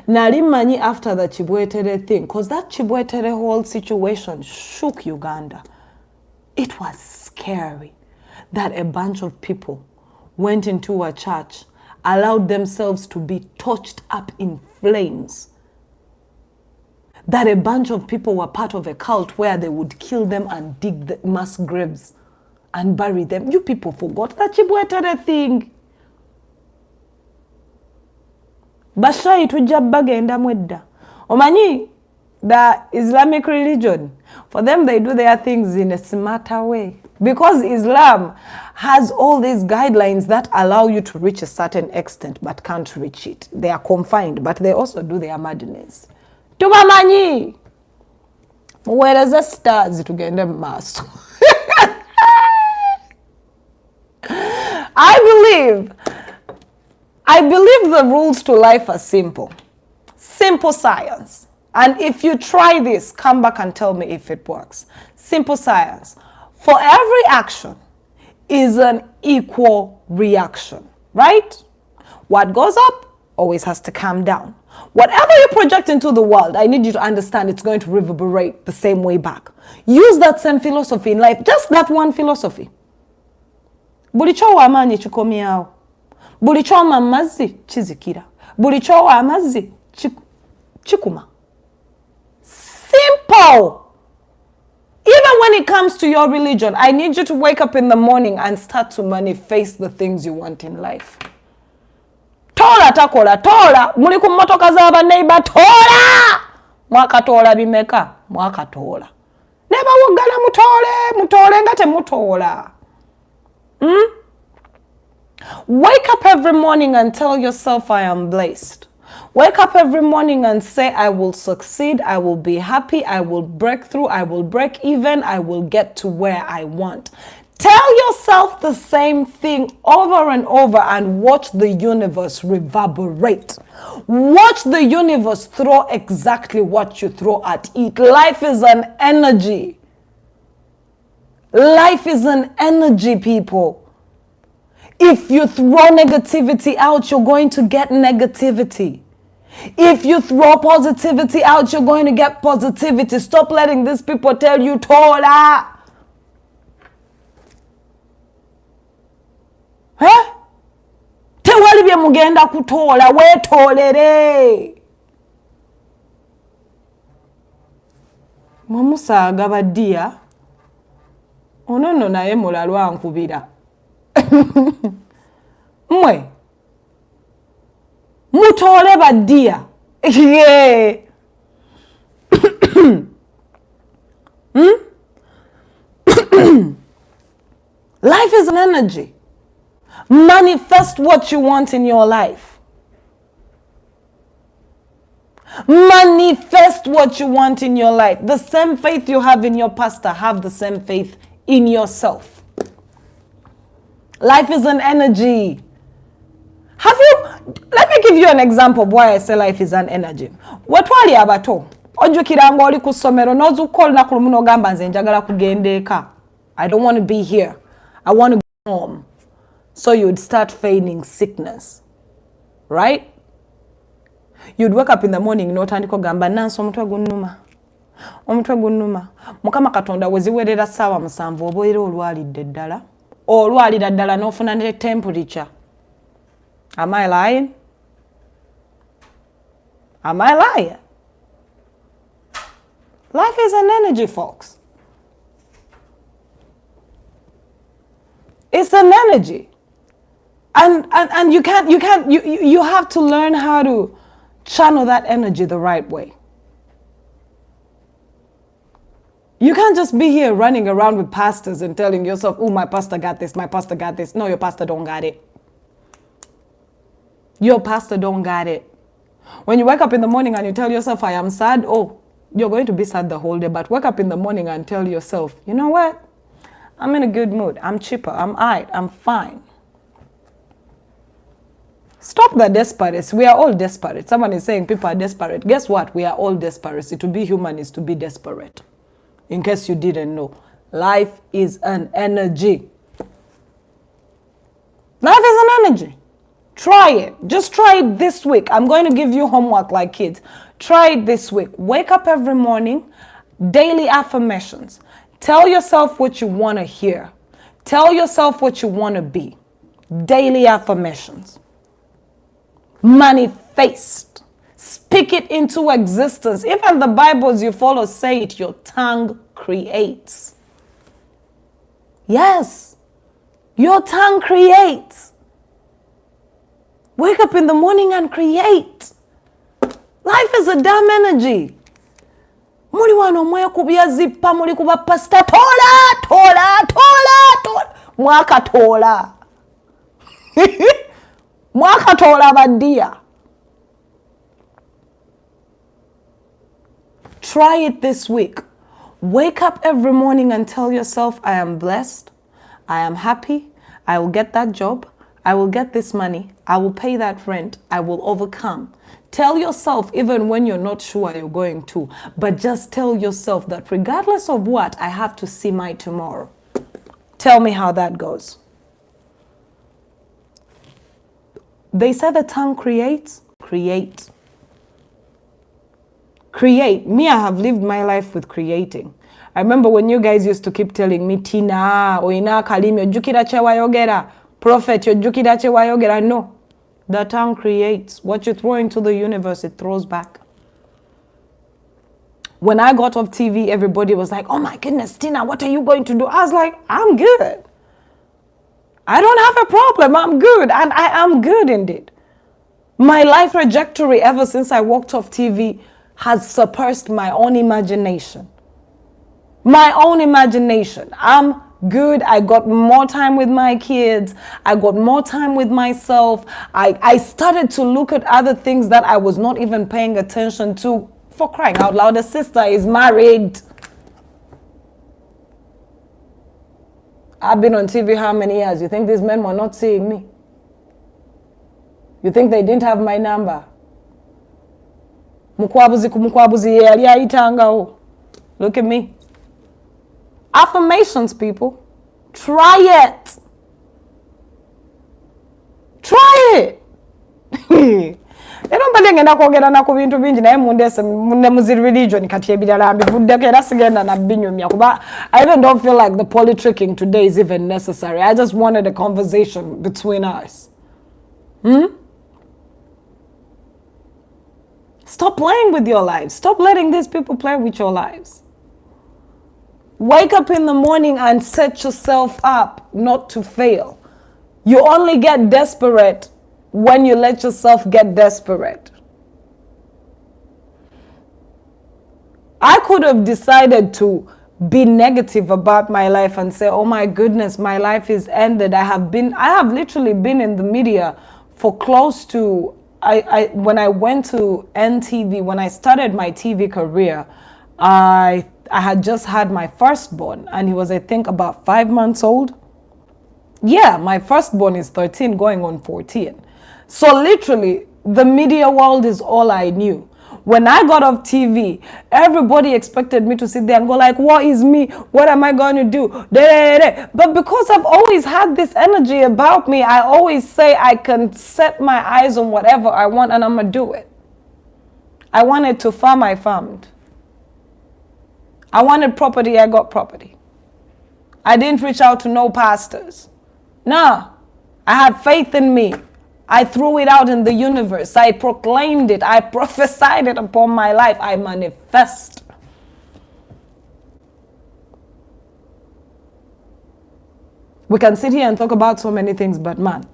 [SPEAKER 1] nali manyi after the Chibwetere thing, because that Chibwetere whole situation shook Uganda. It was scary that a bunch of people went into a church allowed themselves to be torched up in flames. That a bunch of people were part of a cult where they would kill them and dig the mass graves and bury them. You people forgot that Chibwetere thing. Bashai tujja bagenda mwedda. Omanyi, the Islamic religion, for them they do their things in a smarter way. Because Islam has all these guidelines that allow you to reach a certain extent but can't reach it. They are confined, but they also do their madness. Tubamanyi! Muwereze stars tugende maaso. I believe the rules to life are simple. Simple science. And if you try this, come back and tell me if it works. Simple science. For every action is an equal reaction, right? What goes up always has to come down. Whatever you project into the world, I need you to understand it's going to reverberate the same way back. Use that same philosophy in life, just that one philosophy. Bulicho wa amanyi chikomyawo. Bulicho wa amazzi chizikira. Bulicho wa amazzi chikuma. Simple. Even when it comes to your religion, I need you to wake up in the morning and start to manifest the things you want in life. Tola takola, tola. Muli ku motoka z'aba neighbor, tola. Mwakatola bimeka, mwakatola. Neba wogala mutole ngate mutola. Wake up every morning and tell yourself, I am blessed. Wake up every morning and say, I will succeed, I will be happy, I will break through, I will break even, I will get to where I want. Tell yourself the same thing over and over and watch the universe reverberate. Watch the universe throw exactly what you throw at it. Life is an energy. Life is an energy, people. If you throw negativity out, you're going to get negativity. If you throw positivity out, you're going to get positivity. Stop letting these people tell you, Tola. Huh? Tewali bye mugenda kutola, weetolere. Mwamusaaga baddiya. Ono nno naye mulalwa nkubira. Mwe. Mutole baddiya. Yeah. Life is an energy. Manifest what you want in your life. Manifest what you want in your life. The same faith you have in your pastor, have the same faith in yourself. Life is an energy. Let me give you an example of why I say life is an energy. Wetwali abato, ojjukira nga oli ku ssomero n'ozuuka olunaku lumu n'ogamba nze njagala kugenda eka. I don't want to be here. I want to go home. So you'd start feigning sickness. Right? You'd wake up in the morning n'otandika ogamba nansi omutwe gunnuma. Omutwe gunnuma. Mukama Katonda weziwerera ssaawa 7 oba era olwalidde ddala. Olwalira ddala n'ofuna ne temperature. Am I lying? Am I lying? Life is an energy, folks. It's an energy. And you have to learn how to channel that energy the right way. You can't just be here running around with pastors and telling yourself, oh, my pastor got this, my pastor got this. No, your pastor don't got it. Your pastor don't got it. When you wake up in the morning and you tell yourself, I am sad, oh, you're going to be sad the whole day. But wake up in the morning and tell yourself, you know what? I'm in a good mood. I'm chipper. I'm all right. I'm fine. Stop the desperate. We are all desperate. Someone is saying people are desperate. Guess what? We are all desperate. To be human is to be desperate. In case you didn't know, life is an energy. Life is an energy. Try it. Just try it this week. I'm going to give you homework like kids. Try it this week. Wake up every morning. Daily affirmations. Tell yourself what you want to hear. Tell yourself what you want to be. Daily affirmations. Manifest. Speak it into existence. Even the Bibles you follow say it, your tongue creates. Yes, your tongue creates. Wake up in the morning and create. Life is a damn energy. Muli wano mwe kubya zipa, muli kuba pasta, tola. Mwaka tola. Mwaka tola badia. Try it this week. Wake up every morning and tell yourself, I am blessed. I am happy. I will get that job. I will get this money. I will pay that rent. I will overcome. Tell yourself even when you're not sure you're going to, but just tell yourself that regardless of what, I have to see my tomorrow. Tell me how that goes. They say the tongue creates. Create. Create. Me, I have lived my life with creating. I remember when you guys used to keep telling me, Tina, oina kalimi, ojukira chewa yogera, prophet, ojukira chewa yogera. No. The tongue creates. What you throw into the universe, it throws back. When I got off TV, everybody was like, oh my goodness, Tina, what are you going to do? I was like, I'm good. I don't have a problem. I'm good. And I am good indeed. My life trajectory ever since I walked off TV has surpassed my own imagination. My own imagination. I'm good. I got more time with my kids. I got more time with myself. I started to look at other things that I was not even paying attention to. For crying out loud, the sister is married. I've been on TV how many years? You think these men were not seeing me? You think they didn't have my number? Look at me. Affirmations, people. Try it. Try it. Nobody ngenda kwogera na ku bintu bingi naye mundese munne muzi religion kati ebirala mbivuddeko era sigenda na binyumya kuba I even don't feel like the politicking today is even necessary. I just wanted a conversation between us. Stop playing with your lives. Stop letting these people play with your lives. Wake up in the morning and set yourself up not to fail. You only get desperate when you let yourself get desperate. I could have decided to be negative about my life and say, oh my goodness, my life is ended. I have literally been in the media for close to, when I went to NTV, when I started my TV career, I had just had my firstborn and he was, I think, about 5 months old. Yeah, my firstborn is 13 going on 14. So literally, the media world is all I knew. When I got off TV, everybody expected me to sit there and go like, what is me? What am I going to do? But because I've always had this energy about me, I always say I can set my eyes on whatever I want and I'm going to do it. I wanted to farm, I farmed. I wanted property, I got property. I didn't reach out to no pastors. No, I had faith in me. I threw it out in the universe. I proclaimed it. I prophesied it upon my life. I manifest. We can sit here and talk about so many things, but man,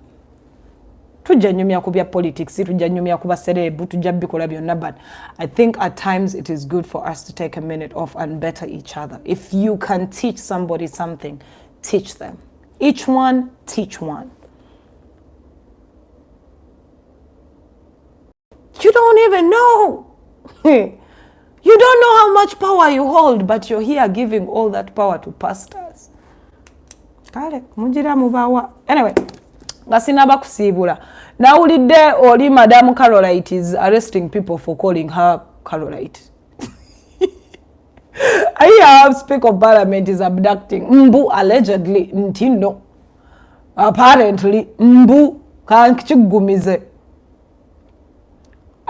[SPEAKER 1] tujanyumya kubya politics, tujanyumya kuba serebu, tujabikola byonna, but I think at times it is good for us to take a minute off and better each other. If you can teach somebody something, teach them. Each one, teach one. You don't even know. You don't know how much power you hold, but you're here giving all that power to pastors. Anyway, gasinaba kusibula. Nawulidde oli Madam Carolite is arresting people for calling her Carolite. I have Speaker of Parliament is abducting Mbu allegedly Ntino. Apparently Mbu kanchigumize.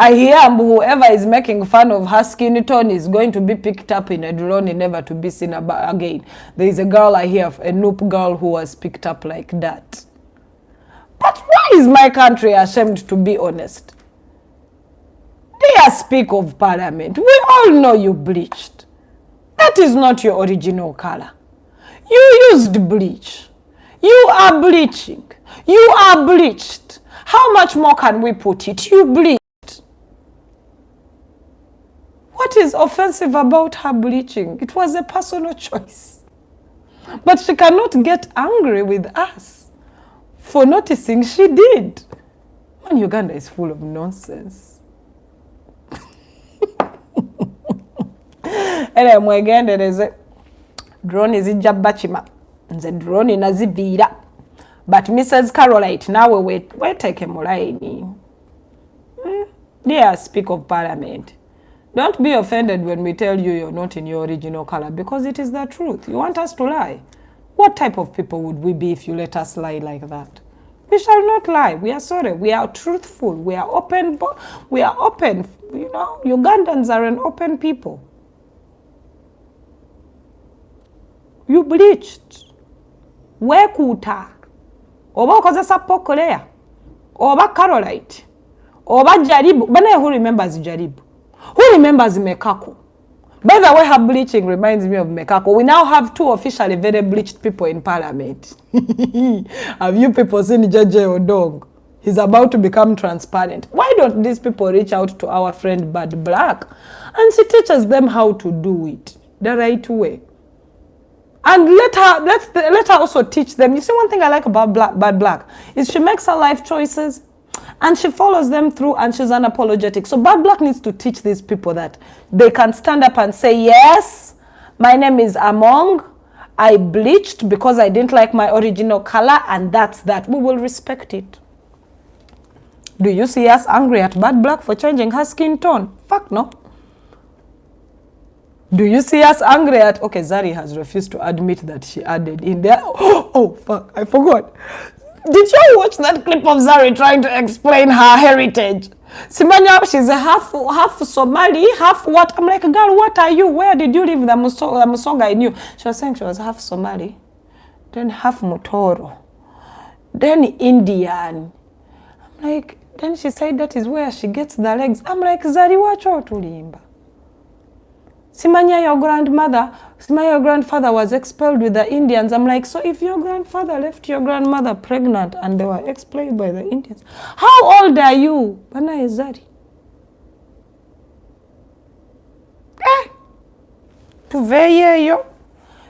[SPEAKER 1] I hear whoever is making fun of her skinny tone is going to be picked up in a drone and never to be seen again. There is a girl I hear, a Noop girl who was picked up like that. But why is my country ashamed to be honest? Dear Speaker of Parliament, we all know you bleached. That is not your original color. You used bleach. You are bleaching. You are bleached. How much more can we put it? You bleached. What is offensive about her bleaching? It was a personal choice. But she cannot get angry with us for noticing she did. Man, Uganda is full of nonsense. Ere mwegendereze drone zijja chima nze drone nazibira but Mrs. Carolite nawe weteke mulaini. Dear Speaker of Parliament, don't be offended when we tell you you're not in your original color, because it is the truth. You want us to lie? What type of people would we be if you let us lie like that? We shall not lie. We are sorry. We are truthful. We are open. We are open. You know, Ugandans are an open people. You bleached. Wekuta. Oba okozesa pokolea. Oba Carolite. Oba Jaribu. Bana who remembers Jaribu? Who remembers Mekako? By the way, her bleaching reminds me of Mekako. We now have 2 officially very bleached people in Parliament. Have you people seen JJ Odong? He's about to become transparent. Why don't these people reach out to our friend Bad Black and she teaches them how to do it the right way? And let her also teach them. You see, one thing I like about Bad Black is she makes her life choices and she follows them through and she's unapologetic. So Bad Black needs to teach these people that they can stand up and say, yes, my name is Among. I bleached because I didn't like my original color, and that's that. We will respect it. Do you see us angry at Bad Black for changing her skin tone? Fuck no. Do you see us angry at... Okay, Zari has refused to admit that she added in there. Oh, fuck, I forgot. Did you watch that clip of Zari trying to explain her heritage? Simanya, she's a half Somali, half what? I'm like, girl, what are you? Where did you live? The Musonga I knew. She was saying she was half Somali, then half Mutoro, then Indian. I'm like, then she said that is where she gets the legs. I'm like, Zari, watch out to limba. Simanya, your grandfather was expelled with the Indians. I'm like, so if your grandfather left your grandmother pregnant and they were expelled by the Indians, how old are you? Bana Ezari. Tuveye yo.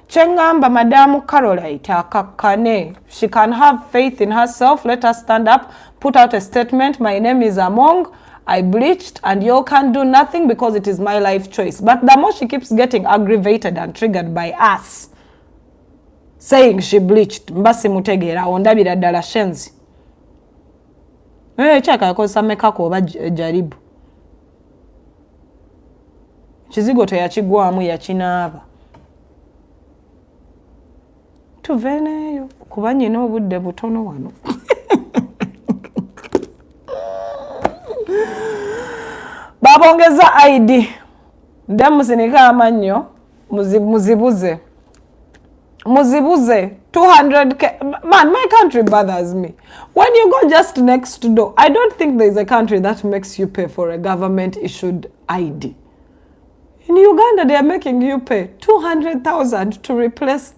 [SPEAKER 1] Chengamba Madame Carolite akakane. She can have faith in herself. Let her stand up, put out a statement. My name is Among. I bleached and you can do nothing because it is my life choice. But the more she keeps getting aggravated and triggered by us saying she bleached, mbasi mutegera ondabira ddala shenzi. Chaka yakozesa Mekako oba Jaribu. Kizigo teyakigwamu yakinaaba. Tuveneyo kuba nyina obudde butono wano. Babongeza ID. Ndamusinika amanyo. Muzibuze. 200k. Man, my country bothers me. When you go just next door, I don't think there is a country that makes you pay for a government-issued ID. In Uganda, they are making you pay 200,000 to replace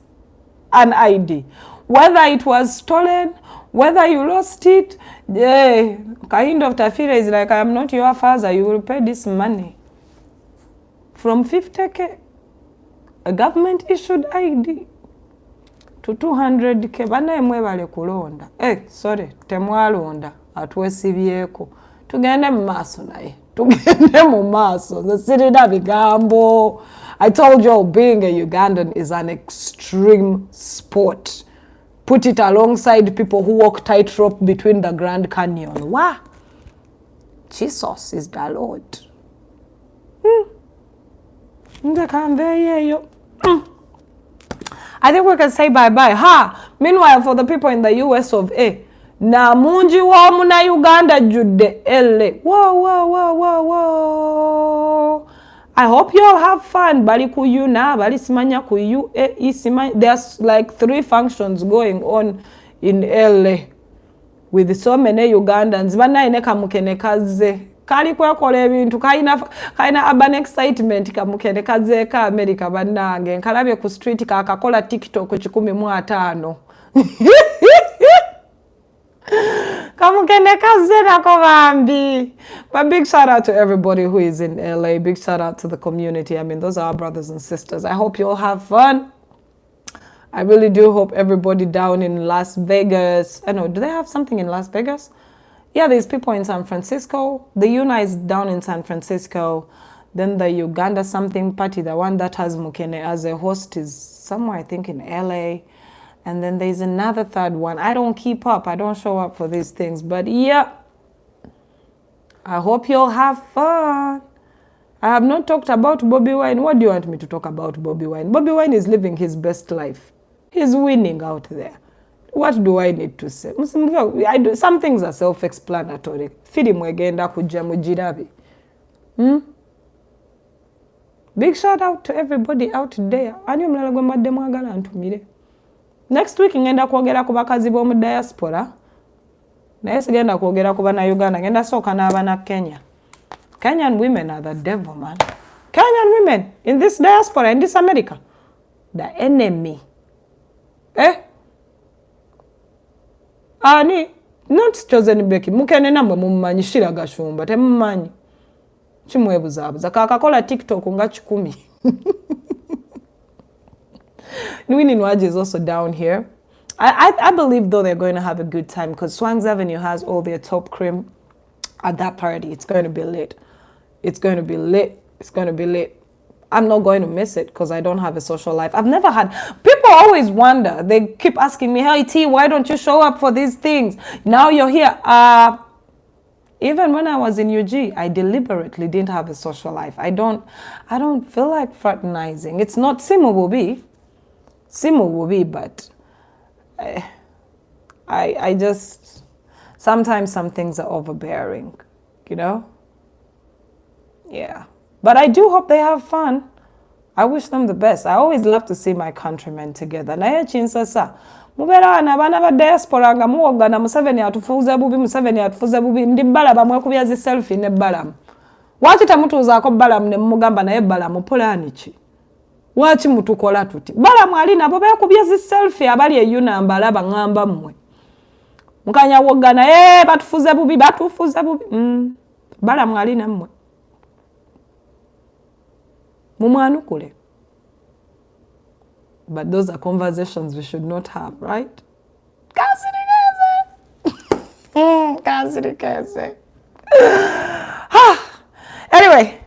[SPEAKER 1] an ID. Whether it was stolen, whether you lost it, yeah, kind of Tafira is like, I am not your father, you will pay this money. From 50k, a government-issued ID, to 200k. Bana emwe bale kulonda. Sorry, temwalonda. Atwesibyeko. Tugende mu maaso naye. Tugende mu maaso. Zesirida bigambo. I told you being a Ugandan is an extreme sport. Put it alongside people who walk tightrope between the Grand Canyon. Wah! Jesus is the Lord. I think we can say bye-bye. Meanwhile, for the people in the US of A, na munji wa muna Uganda jude ele. Whoa. I hope you all have fun. Bali kuyu na, bali simanya kuyu. There's like 3 functions going on in LA. with so many Ugandans. Banaine kamukene kaze. Kali kwekola ebintu kaina urban excitement kamukene kaze ka America bannange. Nkalabye ku street kakakola TikTok 15. Kamukene kaze nako bambi. But big shout out to everybody who is in LA. Big shout out to the community. I mean, those are our brothers and sisters. I hope you all have fun. I really do hope everybody down in Las Vegas. I know, do they have something in Las Vegas? Yeah, there's people in San Francisco. The UNA is down in San Francisco. Then the Uganda something party, the one that has Mukene as a host, is somewhere, I think, in LA. And then there's another third one. I don't keep up. I don't show up for these things. But yeah, I hope you all have fun. I have not talked about Bobby Wine. What do you want me to talk about Bobby Wine? Bobby Wine is living his best life. He's winning out there. What do I need to say? Some things are self-explanatory. Big shout out to everybody out there. Next week ngenda kwogera ku bakazi bo mu diaspora. Naye sigenda kwogera ku bana Uganda, ngenda soka n'abana Kenya. Kenyan women are the devil, man. Kenyan women in this diaspora, in this America, the enemy. Ani, not chosen beki. Mukene namwe mummanyi shiraga shumba, temummanyi. Chimwebuzabuza. Kakakola TikTok nga 10. Nwini Nwaji is also down here. I believe, though, they're going to have a good time because Swangs Avenue has all their top cream at that party. It's going to be lit. It's going to be lit. It's going to be lit. I'm not going to miss it because I don't have a social life. I've never had... People always wonder. They keep asking me, hey, T, why don't you show up for these things? Now you're here. Even when I was in UG, I deliberately didn't have a social life. I don't feel like fraternizing. It's not... Simu will be, but... I just... Sometimes some things are overbearing, you know? Yeah. But I do hope they have fun. I wish them the best. I always love to see my countrymen together. Naye chinsasa. Mubera na bana ba diaspora nga muogana Museveni atufuza bubi ndi balaba mwekubya zi selfie ne balamu. Waki tamutuuzaako balamu ne mugamba naye balamu pulani ki? Waki mutukola tuti? Balamu ali nabo beekubya zi selfie abali eyuna mbalaba ngamba mmwe. Mukanya wogana batufuza bubi. Balamu ali nammwe. Mumwanukule. But those are conversations we should not have, right? Anyway,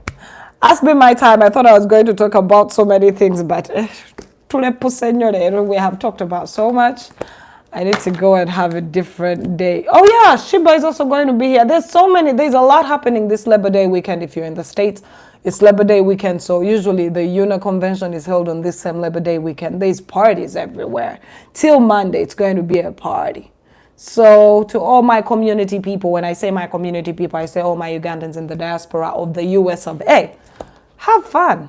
[SPEAKER 1] that's been my time. I thought I was going to talk about so many things, but we have talked about so much. I need to go and have a different day. Oh yeah, Shiba is also going to be here. There's a lot happening this Labor Day weekend if you're in the States. It's Labor Day weekend, so usually the UNA convention is held on this same Labor Day weekend. There's parties everywhere. Till Monday, it's going to be a party. So to all my community people, when I say my community people, I say all my Ugandans in the diaspora of the US of A. Have fun.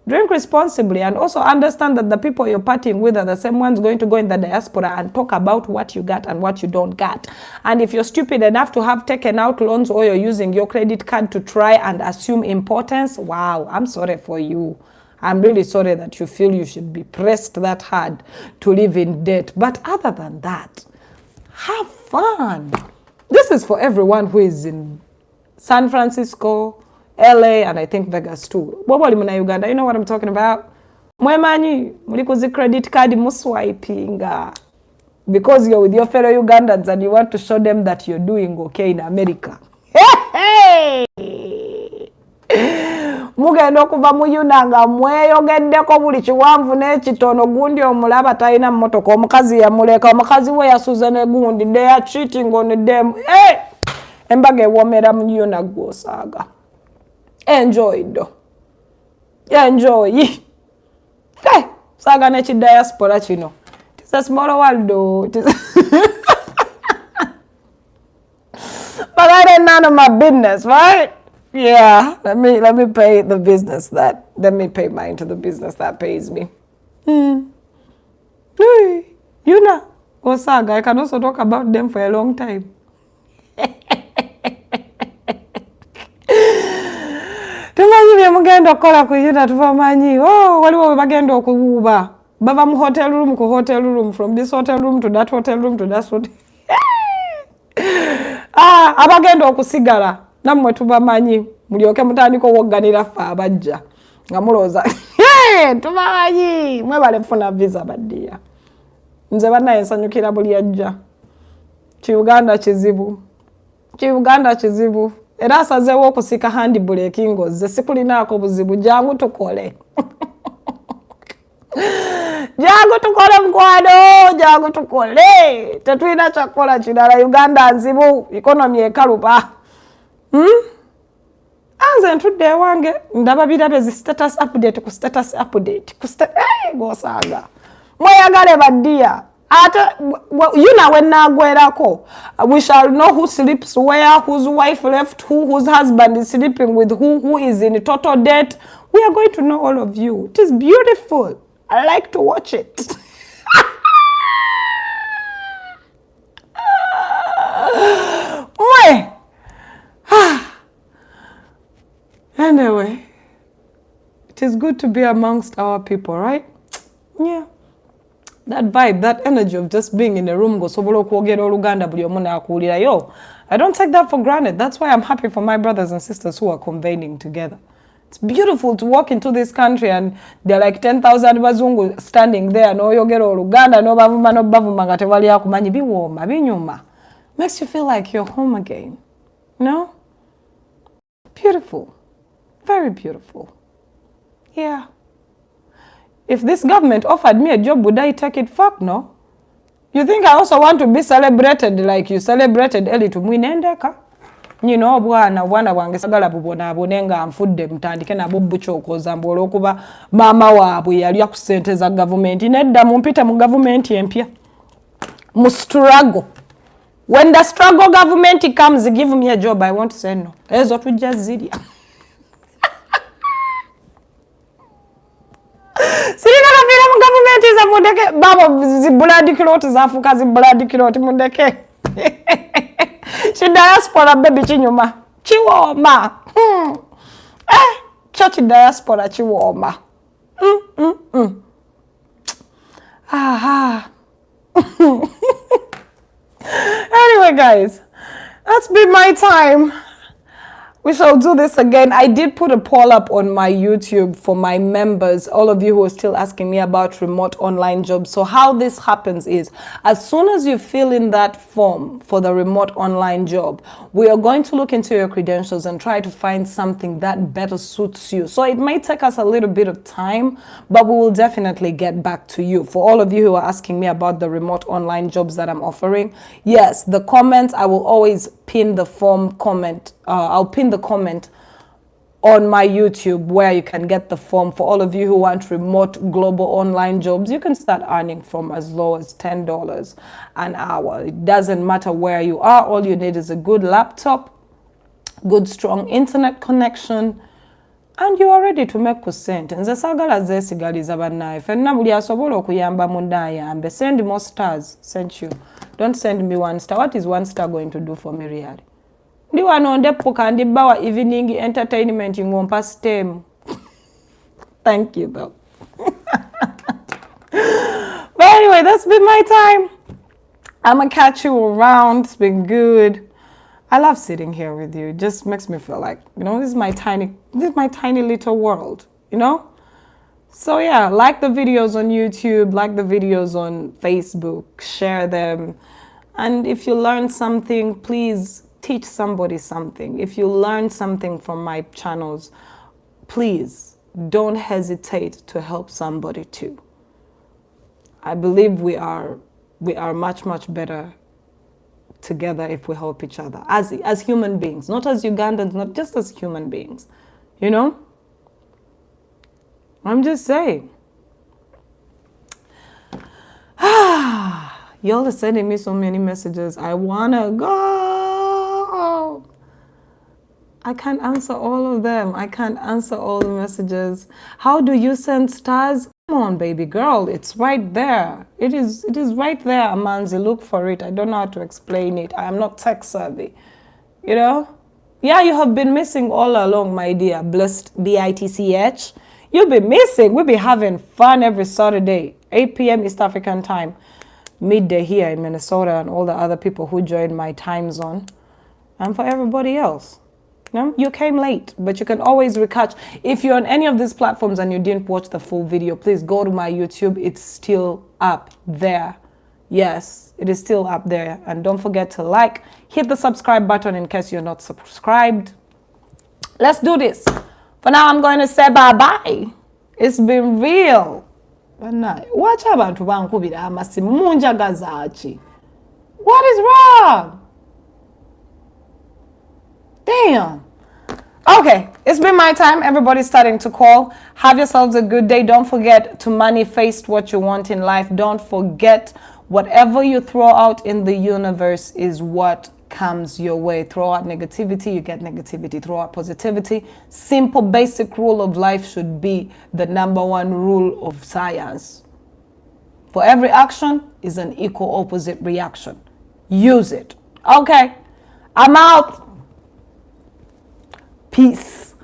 [SPEAKER 1] Drink responsibly and also understand that the people you're partying with are the same ones going to go in the diaspora and talk about what you got and what you don't got. And if you're stupid enough to have taken out loans or you're using your credit card to try and assume importance, wow, I'm sorry for you. I'm really sorry that you feel you should be pressed that hard to live in debt. But other than that, have fun. This is for everyone who is in San Francisco, LA, and I think Vegas too. Uganda, you know what I'm talking about? Mwemanyi, mulikuzi credit card muswipinga. Because you're with your fellow Ugandans and you want to show them that you're doing okay in America. Hey! Mugenda okuva mu yunanga mweyogeddeko buli kiwanvu n'ekitono gundi omulaba talina mmotoka omukazi yamuleka omukazi we yasuze ne gundi they are cheating on them. Hey! Embaga ewomera mu yuna gwosaaga. Enjoy though. Enjoy. Hey! Saga nechi diaspora chino. It's a small world though. But that ain't none of my business, right? Yeah, let me pay the business that, let me pay mine to the business that pays me. Hey, you know, Osaga, I can also talk about them for a long time. Tumanyi bye mugenda okukola ku yuta tubamanyi. Oh, waliwo bwe bagenda okuwuuba. Bava mu hotel room ku hotel room, from this hotel room to that hotel room to that hotel. Abagenda okusigala. Nammwe tubamanyi. Mulyoke mutandika owogganira ffe abajja. Nga mulooza. Tubamanyi. Mwebale kufuna visa baddiya. Nze bannaye nsanyukira buli ajja. Uganda kizibu. Uganda kizibu. Era asazeewo okusika handbrake ng'ozze sikulinaako buzibu, jangu tukole. Jangu tukole mkwano, jangu tukole. Tetulina kyakukola kirala, Uganda nzibu, economy ekaluba. Anze ntudde ewange ndaba birabe zi status update ku status update. Gosaaga. Mweyagale baddiya. When nagwerako, we shall know who sleeps where, whose wife left who, whose husband is sleeping with who is in total debt. We are going to know all of you. It is beautiful. I like to watch it. Anyway, it is good to be amongst our people, right? Yeah. That vibe, that energy of just being in a room, go sobolo kwogera Oluganda buli omu n'akuwulira. Yo, I don't take that for granted. That's why I'm happy for my brothers and sisters who are convening together. It's beautiful to walk into this country and there are like 10,000 bazungu standing there, no yogera Oluganda, no bavuma nga tewali akumanyi, biwooma, binyuma. Makes you feel like you're home again. You know? Beautiful. Very beautiful. Yeah. If this government offered me a job, would I take it? Fuck no. You think I also want to be celebrated like you celebrated Eli Tumwinendeka? You know, bwana wange sagala bubona abonenga nfudde mtandike nabo buchokoza mbolo okuba mama waabwe yali akusente za government. Nedda mumpita mu government empya. Mu struggle. When the struggle government comes, give me a job, I won't say no. Ezo tujja zirya. Sirina kafira mu government iza mundeke babo zi blood clot zafuka zi blood clot mundeke. Chi diaspora baby chinyuma. Chiwoma. Church diaspora chiwoma. Aha. Anyway, guys, that's been my time. We shall do this again. I did put a poll up on my YouTube for my members, all of you who are still asking me about remote online jobs. So how this happens is, as soon as you fill in that form for the remote online job, we are going to look into your credentials and try to find something that better suits you. So it may take us a little bit of time, but we will definitely get back to you. For all of you who are asking me about the remote online jobs that I'm offering, yes, the comments, I will always pin the form comment. I'll pin the comment on my YouTube where you can get the form. For all of you who want remote global online jobs, you can start earning from as low as $10 an hour. It doesn't matter where you are. All you need is a good laptop, good strong internet connection, and you are ready to make consent. Nze sagala zesigaliza bannaye. Fenna buli asobola okuyamba munnaye. Send more stars. Sent you. Don't send me 1 star. What is 1 star going to do for me really? Ndi wano ndeppuka ndibawa evening entertainment ngompa stem. Thank you though. But anyway, that's been my time. I'm gonna catch you around. It's been good. I love sitting here with you. It just makes me feel like, you know, this is my tiny little world, you know? So yeah, like the videos on YouTube, like the videos on Facebook, share them. And if you learn something, please teach somebody something. If you learn something from my channels, please don't hesitate to help somebody too. I believe we are much better together if we help each other as human beings, not as Ugandans, not just as human beings, you know? I'm just saying. Y'all are sending me so many messages. I wanna go. I can't answer all of them. I can't answer all the messages. How do you send stars? Come on, baby girl, it's right there. It is right there, Amanzi. Look for it. I don't know how to explain it. I am not tech savvy. You know? Yeah, you have been missing all along, my dear. Blessed BITCH. You've been missing. We'll be having fun every Saturday, 8 p.m. East African time, midday here in Minnesota, and all the other people who joined my time zone. And for everybody else. No, you came late, but you can always recatch. If you're on any of these platforms and you didn't watch the full video, please go to my YouTube. It's still up there. Yes, it is still up there. And don't forget to like, hit the subscribe button in case you're not subscribed. Let's do this. For now, I'm going to say bye-bye. It's been real. Watch abantu bankubira amasimu munjagazaaki. What is wrong? Damn. Okay, it's been my time. Everybody's starting to call. Have yourselves a good day. Don't forget to manifest what you want in life. Don't forget whatever you throw out in the universe is what comes your way. Throw out negativity, you get negativity. Throw out positivity. Simple, basic rule of life should be the #1 rule of science. For every action is an equal opposite reaction. Use it. Okay, I'm out. Peace.